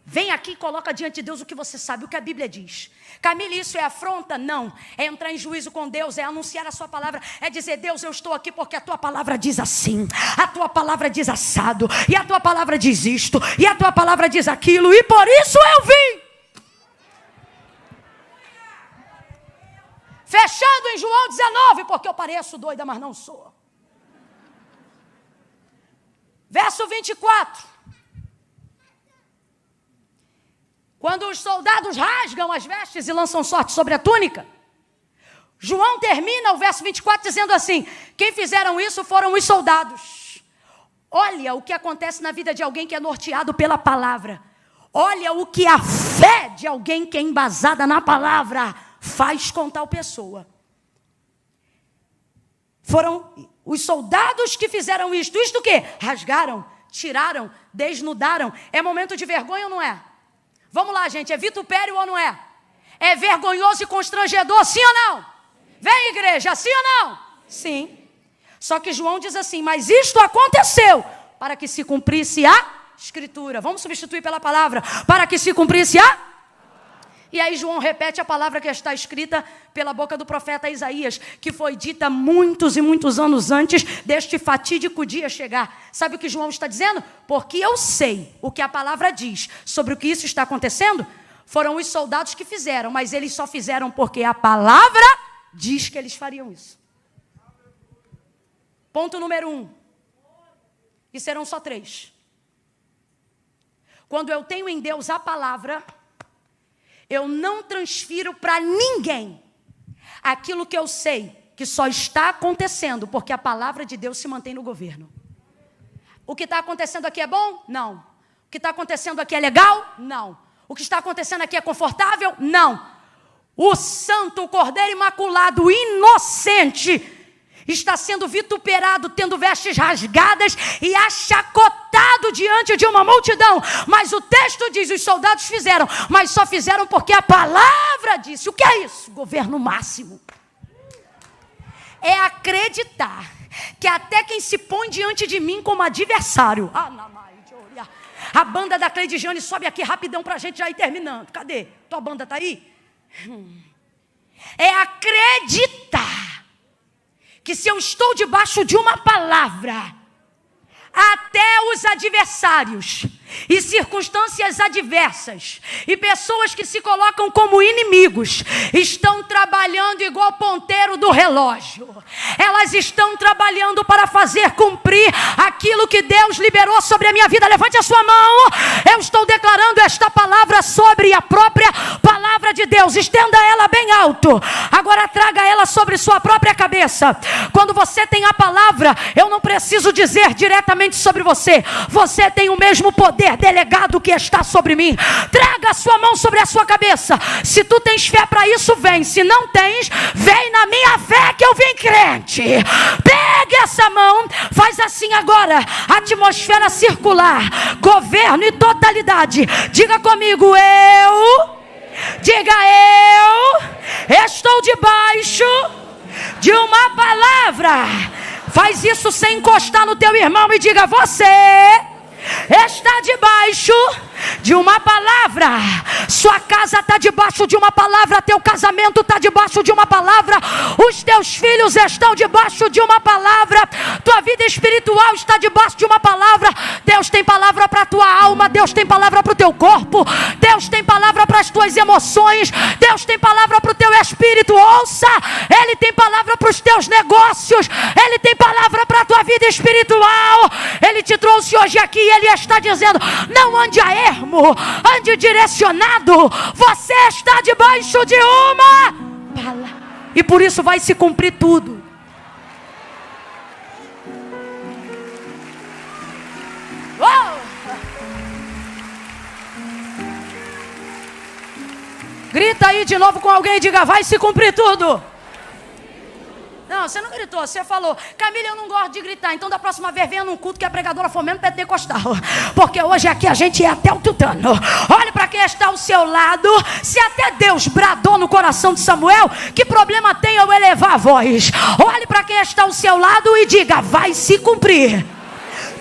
Vem aqui e coloca diante de Deus o que você sabe, o que a Bíblia diz. Camila, isso é afronta? Não. É entrar em juízo com Deus, é anunciar a sua palavra, é dizer, Deus, eu estou aqui porque a tua palavra diz assim, a tua palavra diz assado, e a tua palavra diz isto, e a tua palavra diz aquilo, e por isso eu vim. Fechando em João 19, porque eu pareço doida, mas não sou. Verso 24. Quando os soldados rasgam as vestes e lançam sorte sobre a túnica, João termina o verso 24 dizendo assim, quem fizeram isso foram os soldados. Olha o que acontece na vida de alguém que é norteado pela palavra. Olha o que a fé de alguém que é embasada na palavra faz com tal pessoa. Foram os soldados que fizeram isto. Isto o quê? Rasgaram, tiraram, desnudaram. É momento de vergonha ou não é? Vamos lá, gente, é vitupério ou não é? É vergonhoso e constrangedor, sim ou não? Vem, igreja, sim ou não? Sim. Só que João diz assim, mas isto aconteceu para que se cumprisse a Escritura. Vamos substituir pela palavra, para que se cumprisse a... E aí João repete a palavra que está escrita pela boca do profeta Isaías, que foi dita muitos e muitos anos antes deste fatídico dia chegar. Sabe o que João está dizendo? Porque eu sei o que a palavra diz sobre o que isso está acontecendo. Foram os soldados que fizeram, mas eles só fizeram porque a palavra diz que eles fariam isso. Ponto número 1. E serão só 3. Quando eu tenho em Deus a palavra, eu não transfiro para ninguém aquilo que eu sei que só está acontecendo porque a palavra de Deus se mantém no governo. O que está acontecendo aqui é bom? Não. O que está acontecendo aqui é legal? Não. O que está acontecendo aqui é confortável? Não. O santo, o cordeiro imaculado, inocente, está sendo vituperado, tendo vestes rasgadas e achacotado diante de uma multidão. Mas o texto diz, os soldados fizeram, mas só fizeram porque a palavra disse. O que é isso? Governo máximo. É acreditar que até quem se põe diante de mim como adversário... A banda da Cleide Jane sobe aqui rapidão pra gente já ir terminando. Cadê? Tua banda tá aí? É acreditar que se eu estou debaixo de uma palavra, até os adversários e circunstâncias adversas e pessoas que se colocam como inimigos estão trabalhando igual ponteiro do relógio. Elas estão trabalhando para fazer cumprir aquilo que Deus liberou sobre a minha vida. Levante a sua mão. Eu estou declarando esta palavra sobre a própria palavra de Deus. Estenda ela bem alto. Agora traga ela sobre sua própria cabeça. Quando você tem a palavra, eu não preciso dizer diretamente sobre você. Você tem o mesmo poder delegado que está sobre mim. Traga a sua mão sobre a sua cabeça. Se tu tens fé para isso, vem. Se não tens, vem na minha fé que eu vim crente. Pegue essa mão, faz assim agora. Atmosfera circular, governo e totalidade. Diga comigo, diga eu estou debaixo de uma palavra. Faz isso sem encostar no teu irmão e diga, você está debaixo de uma palavra. Sua casa está debaixo de uma palavra. Teu casamento está debaixo de uma palavra. Os teus filhos estão debaixo de uma palavra. Tua vida espiritual está debaixo de uma palavra. Deus tem palavra para a tua alma. Deus tem palavra para o teu corpo. Deus tem palavra para as tuas emoções. Deus tem palavra para o teu espírito. Ouça, Ele tem palavra para os teus negócios. Ele tem palavra para a tua vida espiritual. Ele te trouxe hoje aqui e Ele está dizendo, não ande a ermo, ande direcionado. Você está debaixo de uma palavra. E por isso vai se cumprir tudo. Oh! Grita aí de novo com alguém e diga, vai se cumprir tudo. Não, você não gritou, você falou, Camila, eu não gosto de gritar, então da próxima vez venha num culto que a pregadora for mesmo pentecostal, porque hoje aqui a gente é até o tutano. Olhe para quem está ao seu lado. Se até Deus bradou no coração de Samuel, que problema tem eu elevar a voz? Olhe para quem está ao seu lado e diga, vai se cumprir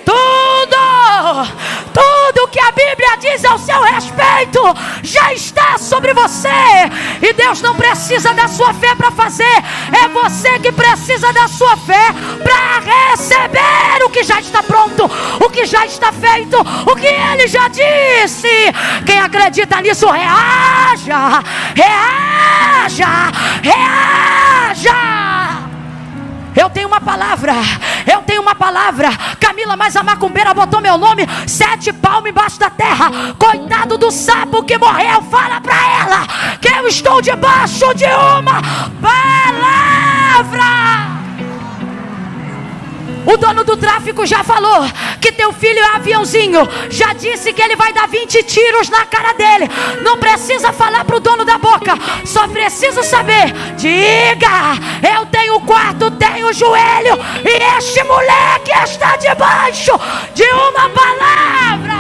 tudo que a Bíblia diz ao seu respeito já está sobre você. E Deus não precisa da sua fé para fazer. É você que precisa da sua fé para receber o que já está pronto, o que já está feito, o que Ele já disse. Quem acredita nisso, reaja, reaja, reaja. Eu tenho uma palavra, eu tenho uma palavra. Camila, mas a macumbeira botou meu nome 7 palmos embaixo da terra. Coitado do sapo que morreu. Fala pra ela que eu estou debaixo de uma palavra. O dono do tráfico já falou que teu filho é aviãozinho. Já disse que ele vai dar 20 tiros na cara dele. Não precisa falar pro dono da boca. Só preciso saber. Diga, eu tenho quarto, tenho joelho. E este moleque está debaixo de uma palavra.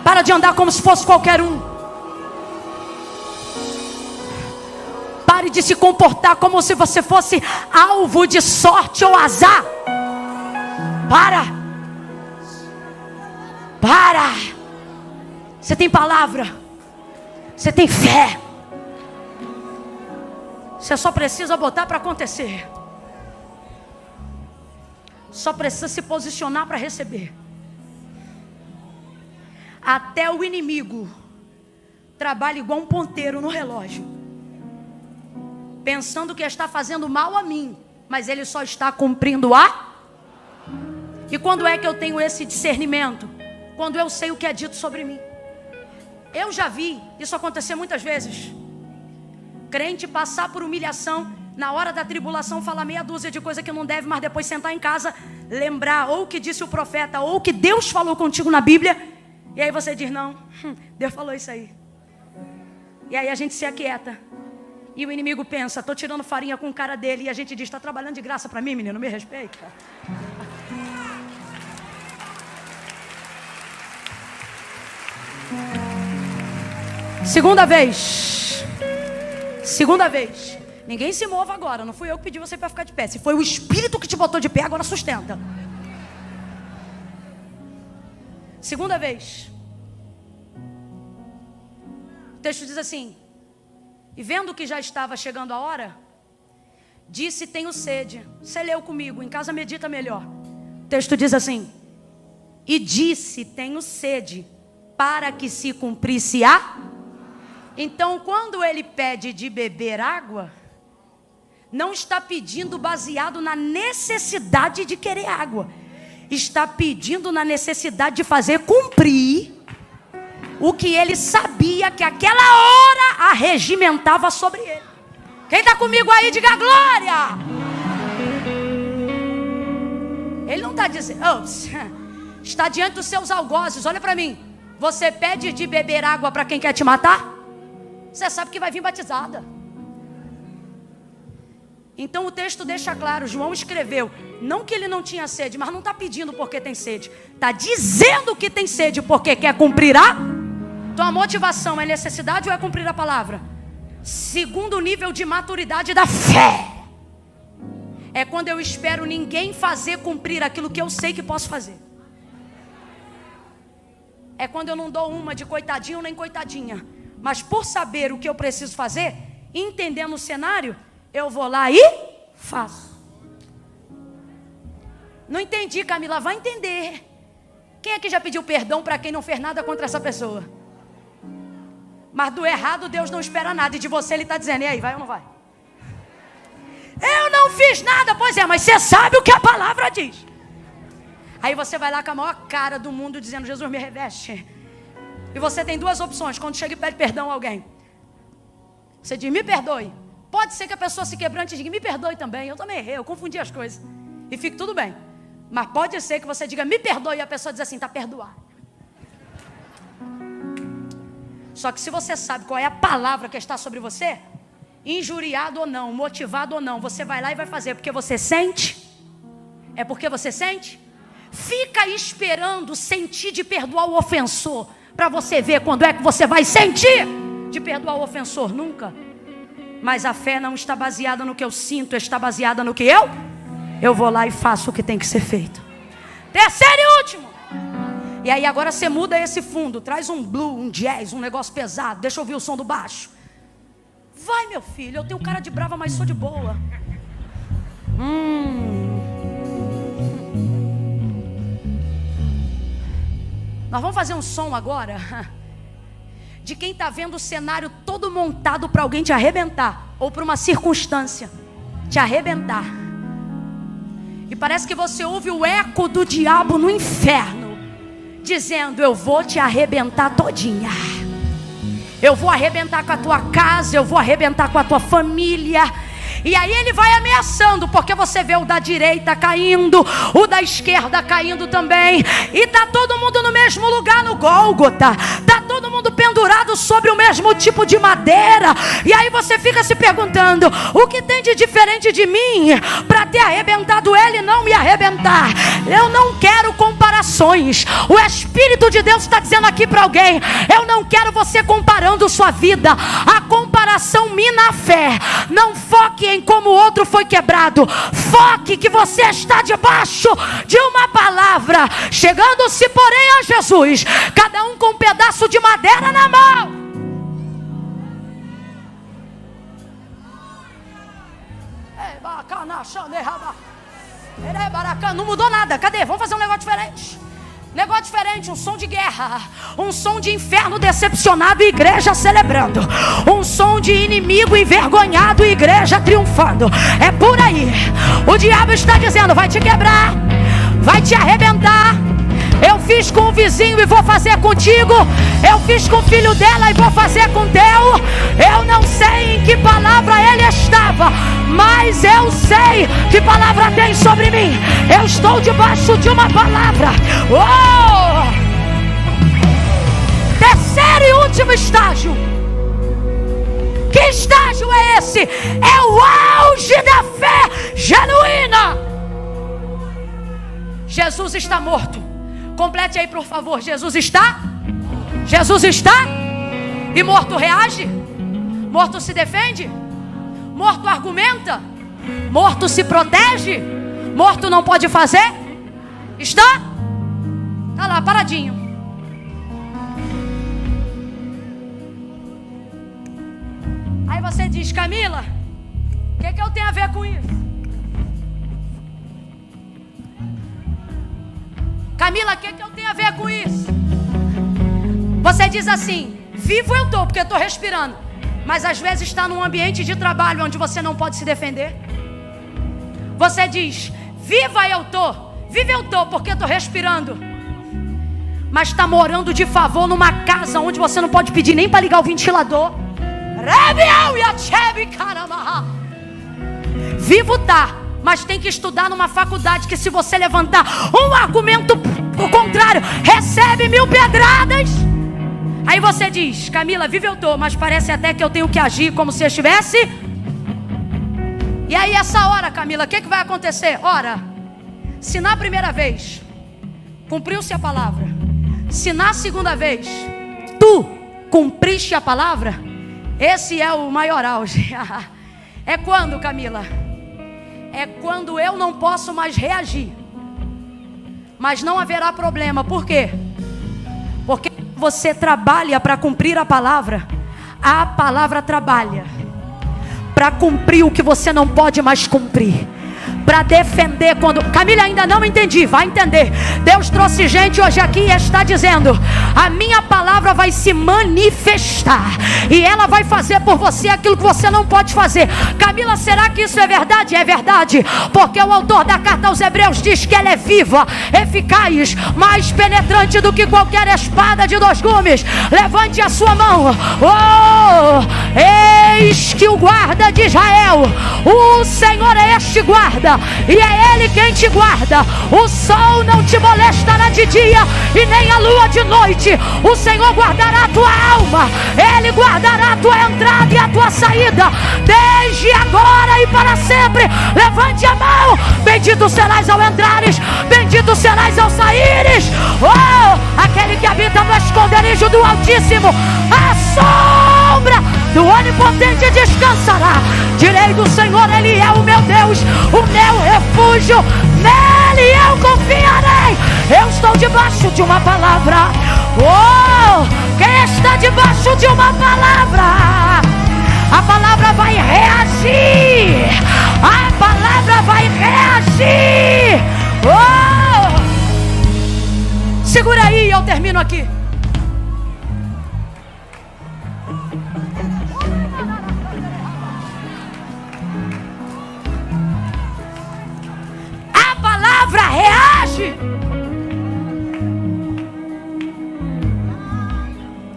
Para de andar como se fosse qualquer um. Pare de se comportar como se você fosse alvo de sorte ou azar. Para. Você tem palavra. Você tem fé. Você só precisa botar para acontecer. Só precisa se posicionar para receber. Até o inimigo trabalha igual um ponteiro no relógio, pensando que está fazendo mal a mim, mas ele só está cumprindo a. E quando é que eu tenho esse discernimento? Quando eu sei o que é dito sobre mim. Eu já vi isso acontecer muitas vezes. Crente passar por humilhação, na hora da tribulação falar meia dúzia de coisa que não deve, mas depois sentar em casa, lembrar ou o que disse o profeta, ou o que Deus falou contigo na Bíblia. E aí você diz, não, Deus falou isso aí. E aí a gente se aquieta. E o inimigo pensa, estou tirando farinha com o cara dele. E a gente diz, está trabalhando de graça para mim, menino, me respeita. Segunda vez. Ninguém se mova agora. Não fui eu que pedi você para ficar de pé. Se foi o Espírito que te botou de pé, agora sustenta. Segunda vez. O texto diz assim: e vendo que já estava chegando a hora, disse, tenho sede. Você leu comigo, em casa medita melhor. O texto diz assim: e disse, tenho sede, para que se cumprisse a. Então, quando ele pede de beber água, não está pedindo baseado na necessidade de querer água. Está pedindo na necessidade de fazer cumprir o que ele sabia que aquela hora arregimentava sobre ele. Quem está comigo aí, diga glória. Ele não está dizendo, está diante dos seus algozes, olha para mim. Você pede de beber água para quem quer te matar? Você sabe que vai vir batizada. Então o texto deixa claro, João escreveu, não que ele não tinha sede, mas não está pedindo porque tem sede. Está dizendo que tem sede porque quer cumprir a. Então a motivação é necessidade ou é cumprir a palavra? Segundo nível de maturidade da fé. É quando eu espero ninguém fazer cumprir aquilo que eu sei que posso fazer. É quando eu não dou uma de coitadinho nem coitadinha. Mas por saber o que eu preciso fazer, entendendo o cenário, eu vou lá e faço. Não entendi, Camila, vai entender. Quem é que já pediu perdão para quem não fez nada contra essa pessoa? Mas do errado Deus não espera nada. E de você Ele está dizendo, e aí, vai ou não vai? Eu não fiz nada. Pois é, mas você sabe o que a palavra diz. Aí você vai lá com a maior cara do mundo dizendo, Jesus me reveste. E você tem duas opções quando chega e pede perdão a alguém. Você diz, me perdoe. Pode ser que a pessoa se quebrante e diga, me perdoe também. Eu também errei, eu confundi as coisas. E fique tudo bem. Mas pode ser que você diga, me perdoe. E a pessoa diz assim, está perdoado. Só que se você sabe qual é a palavra que está sobre você, injuriado ou não, motivado ou não, você vai lá e vai fazer porque você sente. É porque você sente. Fica esperando sentir de perdoar o ofensor, para você ver quando é que você vai sentir de perdoar o ofensor. Nunca. Mas a fé não está baseada no que eu sinto, está baseada no que eu vou lá e faço o que tem que ser feito. Terceiro e último. E aí agora você muda esse fundo, traz um blue, um jazz, um negócio pesado, deixa eu ouvir o som do baixo. Vai, meu filho, eu tenho cara de brava, mas sou de boa. Nós vamos fazer um som agora de quem está vendo o cenário todo montado para alguém te arrebentar, ou para uma circunstância te arrebentar. E parece que você ouve o eco do diabo no inferno dizendo, eu vou te arrebentar todinha. Eu vou arrebentar com a tua casa, eu vou arrebentar com a tua família. E aí ele vai ameaçando, porque você vê o da direita caindo, o da esquerda caindo também. E tá todo mundo no mesmo lugar no Gólgota. Tá todo mundo pendurados sobre o mesmo tipo de madeira. E aí você fica se perguntando: o que tem de diferente de mim para ter arrebentado ele e não me arrebentar? Eu não quero comparações. O Espírito de Deus está dizendo aqui para alguém: eu não quero você comparando sua vida. A comparação mina a fé. Não foque em como o outro foi quebrado. Foque que você está debaixo de uma palavra. Chegando-se porém a Jesus, cada um com um pedaço de madeira na mão. Não mudou nada. Cadê? Vamos fazer um negócio diferente. Negócio diferente, um som de guerra, um som de inferno decepcionado e igreja celebrando, um som de inimigo envergonhado e igreja triunfando. É por aí. O diabo está dizendo: vai te quebrar, vai te arrebentar. Eu fiz com o vizinho e vou fazer contigo. Eu fiz com o filho dela e vou fazer com o teu. Eu não sei em que palavra ele estava, mas eu sei que palavra tem sobre mim. Eu estou debaixo de uma palavra. Terceiro e último estágio. Que estágio é esse? É o auge da fé genuína. Jesus está morto. Complete aí, por favor. Jesus está? Jesus está? E morto reage? Morto se defende? Morto argumenta? Morto se protege? Morto não pode fazer? Está? Está lá, paradinho. Aí você diz: Camila, o que eu tenho a ver com isso? Camila, o que eu tenho a ver com isso? Você diz assim: vivo eu estou, porque eu estou respirando. Mas às vezes está num ambiente de trabalho onde você não pode se defender. Você diz: viva eu estou, porque eu estou respirando. Mas está morando de favor numa casa onde você não pode pedir nem para ligar o ventilador. Vivo tá, mas tem que estudar numa faculdade que, se você levantar um argumento contrário, recebe 1000 pedradas. Aí você diz: Camila, vive eu tô, mas parece até que eu tenho que agir como se eu estivesse. E aí essa hora, Camila, o que vai acontecer? Ora, se na primeira vez cumpriu-se a palavra, se na segunda vez tu cumpriste a palavra, esse é o maior auge. É quando, Camila? É quando eu não posso mais reagir, mas não haverá problema. Por quê? Porque você trabalha para cumprir a palavra trabalha para cumprir o que você não pode mais cumprir, para defender quando... Camila, ainda não entendi, vai entender. Deus trouxe gente hoje aqui e está dizendo: a minha palavra vai se manifestar e ela vai fazer por você aquilo que você não pode fazer. Camila, será que isso é verdade? É verdade, porque o autor da carta aos Hebreus diz que ela é viva, eficaz, mais penetrante do que qualquer espada de 2 gumes. Levante a sua mão. Eis que o guarda de Israel, o Senhor é este guarda, e é Ele quem te guarda. O sol não te molestará de dia e nem a lua de noite. O Senhor guardará a tua alma, Ele guardará a tua entrada e a tua saída, desde agora e para sempre. Levante a mão. Bendito serás ao entrares, bendito serás ao saíres. Aquele que habita no esconderijo do Altíssimo, a sombra do Onipotente descansará. Direi do Senhor: Ele é o meu Deus, o meu refúgio, nele eu confiarei. Eu estou debaixo de uma palavra. Quem está debaixo de uma palavra? A palavra vai reagir. A palavra vai reagir. Segura aí, eu termino aqui. A palavra reage.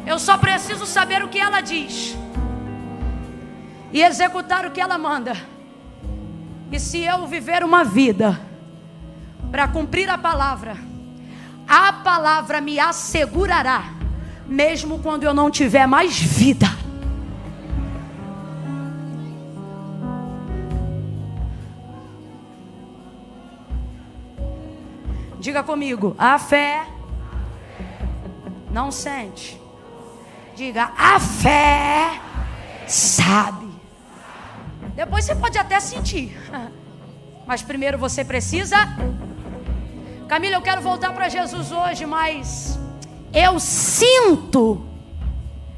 Eu só preciso saber o que ela diz e executar o que ela manda. E se eu viver uma vida para cumprir a palavra me assegurará mesmo quando eu não tiver mais vida. Diga comigo, a fé não sente. Diga, a fé sabe. Depois você pode até sentir, mas primeiro você precisa. Camila, eu quero voltar para Jesus hoje, mas eu sinto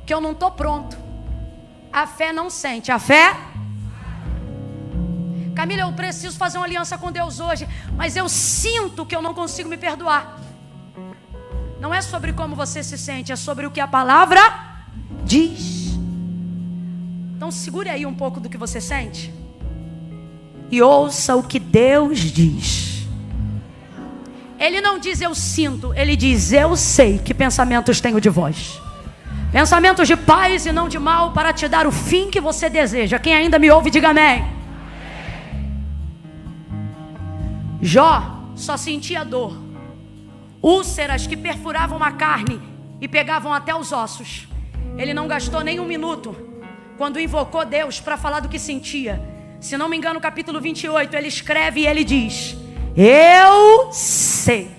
que eu não estou pronto. A fé não sente. A fé... Camila, eu preciso fazer uma aliança com Deus hoje, mas eu sinto que eu não consigo me perdoar. Não é sobre como você se sente, é sobre o que a palavra diz. Então segure aí um pouco do que você sente e ouça o que Deus diz. Ele não diz eu sinto, ele diz eu sei que pensamentos tenho de vós. Pensamentos de paz e não de mal, para te dar o fim que você deseja. Quem ainda me ouve, diga amém. Jó só sentia dor, úlceras que perfuravam a carne e pegavam até os ossos. Ele não gastou nem um minuto quando invocou Deus para falar do que sentia. Se não me engano, no capítulo 28, ele escreve e ele diz: eu sei.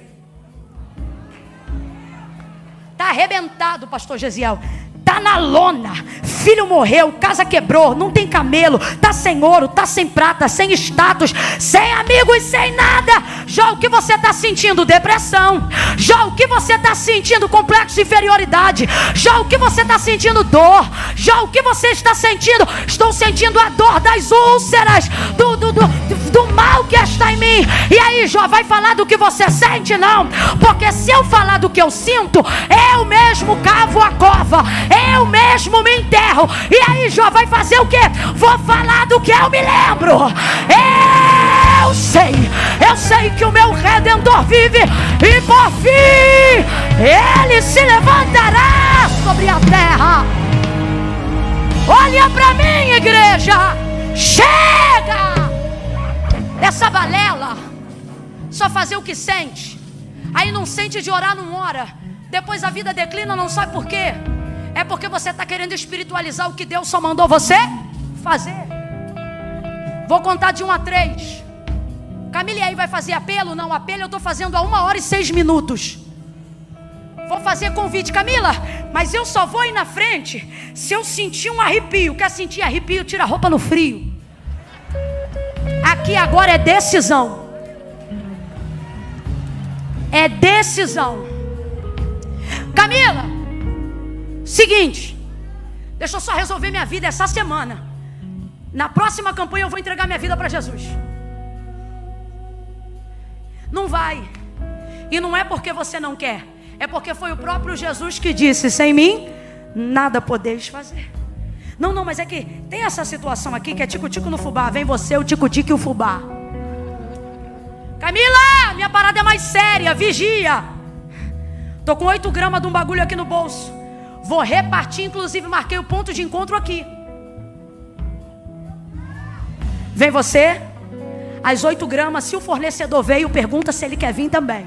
Está arrebentado, pastor Gesiel. Está na lona. Filho morreu, casa quebrou, não tem camelo, está sem ouro, está sem prata, sem status, sem amigos, sem nada. Já o que você está sentindo? Depressão. Já o que você está sentindo? Complexo de inferioridade. Já o que você está sentindo? Dor. Já o que você está sentindo? Estou sentindo a dor das úlceras, do mal que está em mim. E aí, Jó, vai falar do que você sente? Não, porque se eu falar do que eu sinto, eu mesmo cavo a cova, eu mesmo me enterro. E aí, Jó, vai fazer o quê? Vou falar do que eu me lembro. Eu sei que o meu Redentor vive, e por fim ele se levantará sobre a terra. Olha para mim, igreja. Chega dessa balela, só fazer o que sente. Aí não sente de orar, não ora. Depois a vida declina, não sabe por quê. É porque você está querendo espiritualizar o que Deus só mandou você fazer. Vou contar de 1 a 3. Camila, e aí vai fazer apelo? Não, apelo eu estou fazendo a 1h06. Vou fazer convite. Camila, mas eu só vou ir na frente se eu sentir um arrepio. Quer sentir arrepio? Tira a roupa no frio. Aqui agora é decisão. É decisão. Camila, seguinte, deixa eu só resolver minha vida essa semana. Na próxima campanha eu vou entregar minha vida para Jesus. Não vai. E não é porque você não quer, é porque foi o próprio Jesus que disse: sem mim nada podeis fazer. Não, mas é que tem essa situação aqui que é tico-tico no fubá. Vem você, o tico-tico e o fubá. Camila, minha parada é mais séria, vigia. Tô com 8 gramas de um bagulho aqui no bolso. Vou repartir, inclusive marquei o ponto de encontro aqui. Vem você, as 8 gramas, se o fornecedor veio, pergunta se ele quer vir também.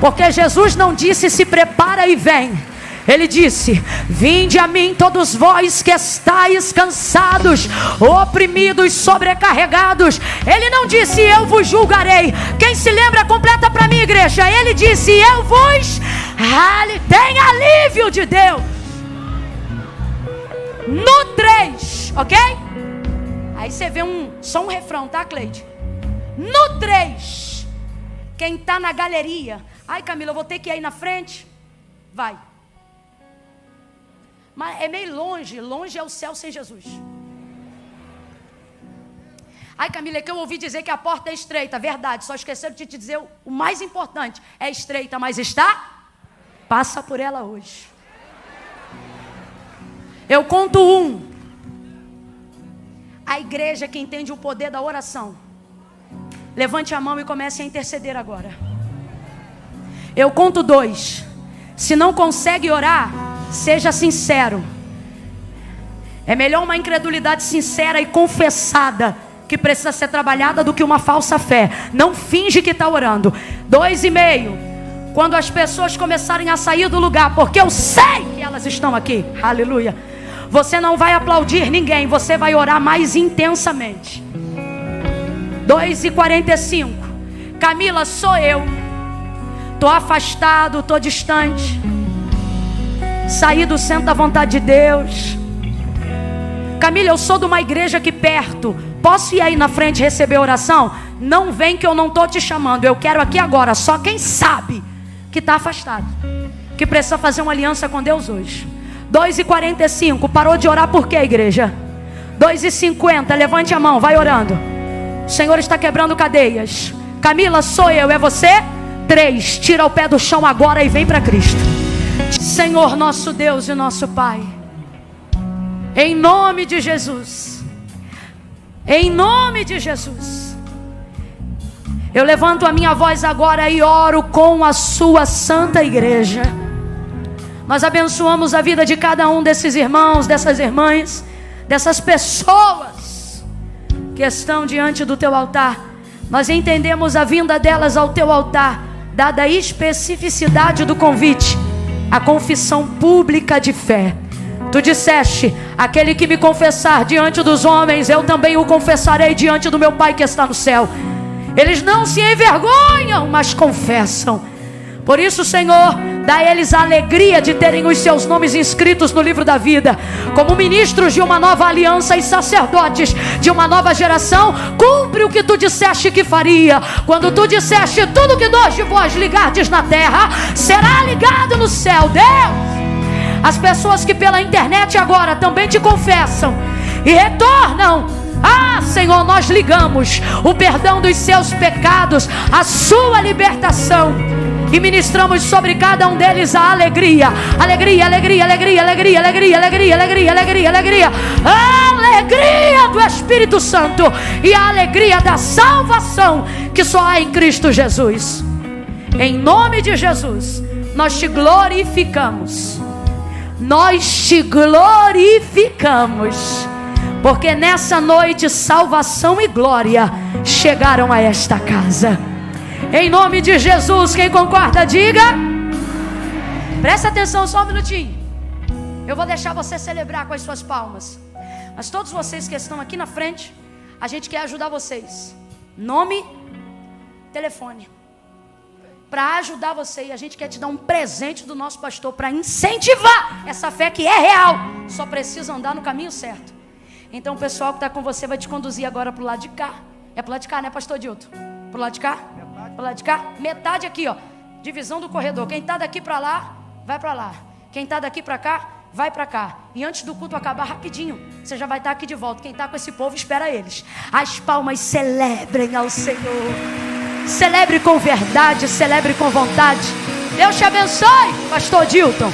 Porque Jesus não disse se prepara e vem. Ele disse: vinde a mim todos vós que estáis cansados, oprimidos, sobrecarregados. Ele não disse eu vos julgarei. Quem se lembra, completa para mim, igreja. Ele disse eu vos tem alívio de Deus. No 3, ok? Aí você vê só um refrão, tá, Cleide? No 3, quem está na galeria: ai, Camila, eu vou ter que ir aí na frente. Vai. Mas é meio longe. Longe é o céu sem Jesus. Ai, Camila, é que eu ouvi dizer que a porta é estreita. Verdade, só esqueceram de te dizer o mais importante. É estreita, mas está. Passa por ela hoje. Eu conto 1. A igreja que entende o poder da oração, levante a mão e comece a interceder agora. Eu conto 2. Se não consegue orar, seja sincero. É melhor uma incredulidade sincera e confessada, que precisa ser trabalhada, do que uma falsa fé. Não finge que está orando. 2,5. Quando as pessoas começarem a sair do lugar, porque eu sei que elas estão aqui, aleluia, você não vai aplaudir ninguém, você vai orar mais intensamente. 2h45. Camila, sou eu. Estou afastado, estou distante. Saí do centro da vontade de Deus. Camila, eu sou de uma igreja aqui perto. Posso ir aí na frente receber oração? Não vem que eu não estou te chamando. Eu quero aqui agora. Só quem sabe que está afastado, que precisa fazer uma aliança com Deus hoje. 2h45. Parou de orar por quê, igreja? 2h50. Levante a mão, vai orando. O Senhor está quebrando cadeias. Camila, sou eu, é você? 3. Tira o pé do chão agora e vem para Cristo. Senhor, nosso Deus e nosso Pai, em nome de Jesus, em nome de Jesus, eu levanto a minha voz agora e oro com a sua santa igreja. Nós abençoamos a vida de cada um desses irmãos, dessas irmãs, dessas pessoas que estão diante do teu altar. Nós entendemos a vinda delas ao teu altar, dada a especificidade do convite, a confissão pública de fé. Tu disseste: aquele que me confessar diante dos homens, eu também o confessarei diante do meu Pai que está no céu. Eles não se envergonham, mas confessam. Por isso, Senhor, dá a eles a alegria de terem os seus nomes inscritos no livro da vida, como ministros de uma nova aliança e sacerdotes de uma nova geração. Cumpre o que tu disseste que faria, quando tu disseste: tudo que dois de vós ligardes na terra será ligado no céu. Deus, as pessoas que pela internet agora também te confessam e retornam: Senhor, nós ligamos o perdão dos seus pecados, a sua libertação, e ministramos sobre cada um deles a alegria. Alegria, alegria, alegria, alegria, alegria, alegria, alegria, alegria, alegria. A alegria do Espírito Santo e a alegria da salvação que só há em Cristo Jesus. Em nome de Jesus, nós te glorificamos. Nós te glorificamos, porque nessa noite salvação e glória chegaram a esta casa. Em nome de Jesus, quem concorda, diga. Presta atenção só um minutinho. Eu vou deixar você celebrar com as suas palmas, mas todos vocês que estão aqui na frente, a gente quer ajudar vocês. Nome, telefone, para ajudar você. E a gente quer te dar um presente do nosso pastor para incentivar essa fé que é real. Só precisa andar no caminho certo. Então o pessoal que está com você vai te conduzir agora para o lado de cá. É para o lado de cá, né, pastor Dilton? Para o lado de cá? Para o lado de cá? Metade aqui, ó. Divisão do corredor. Quem está daqui para lá, vai para lá. Quem está daqui para cá, vai para cá. E antes do culto acabar rapidinho, você já vai estar aqui de volta. Quem está com esse povo, espera eles. As palmas celebrem ao Senhor. Celebre com verdade, celebre com vontade. Deus te abençoe, pastor Dilton.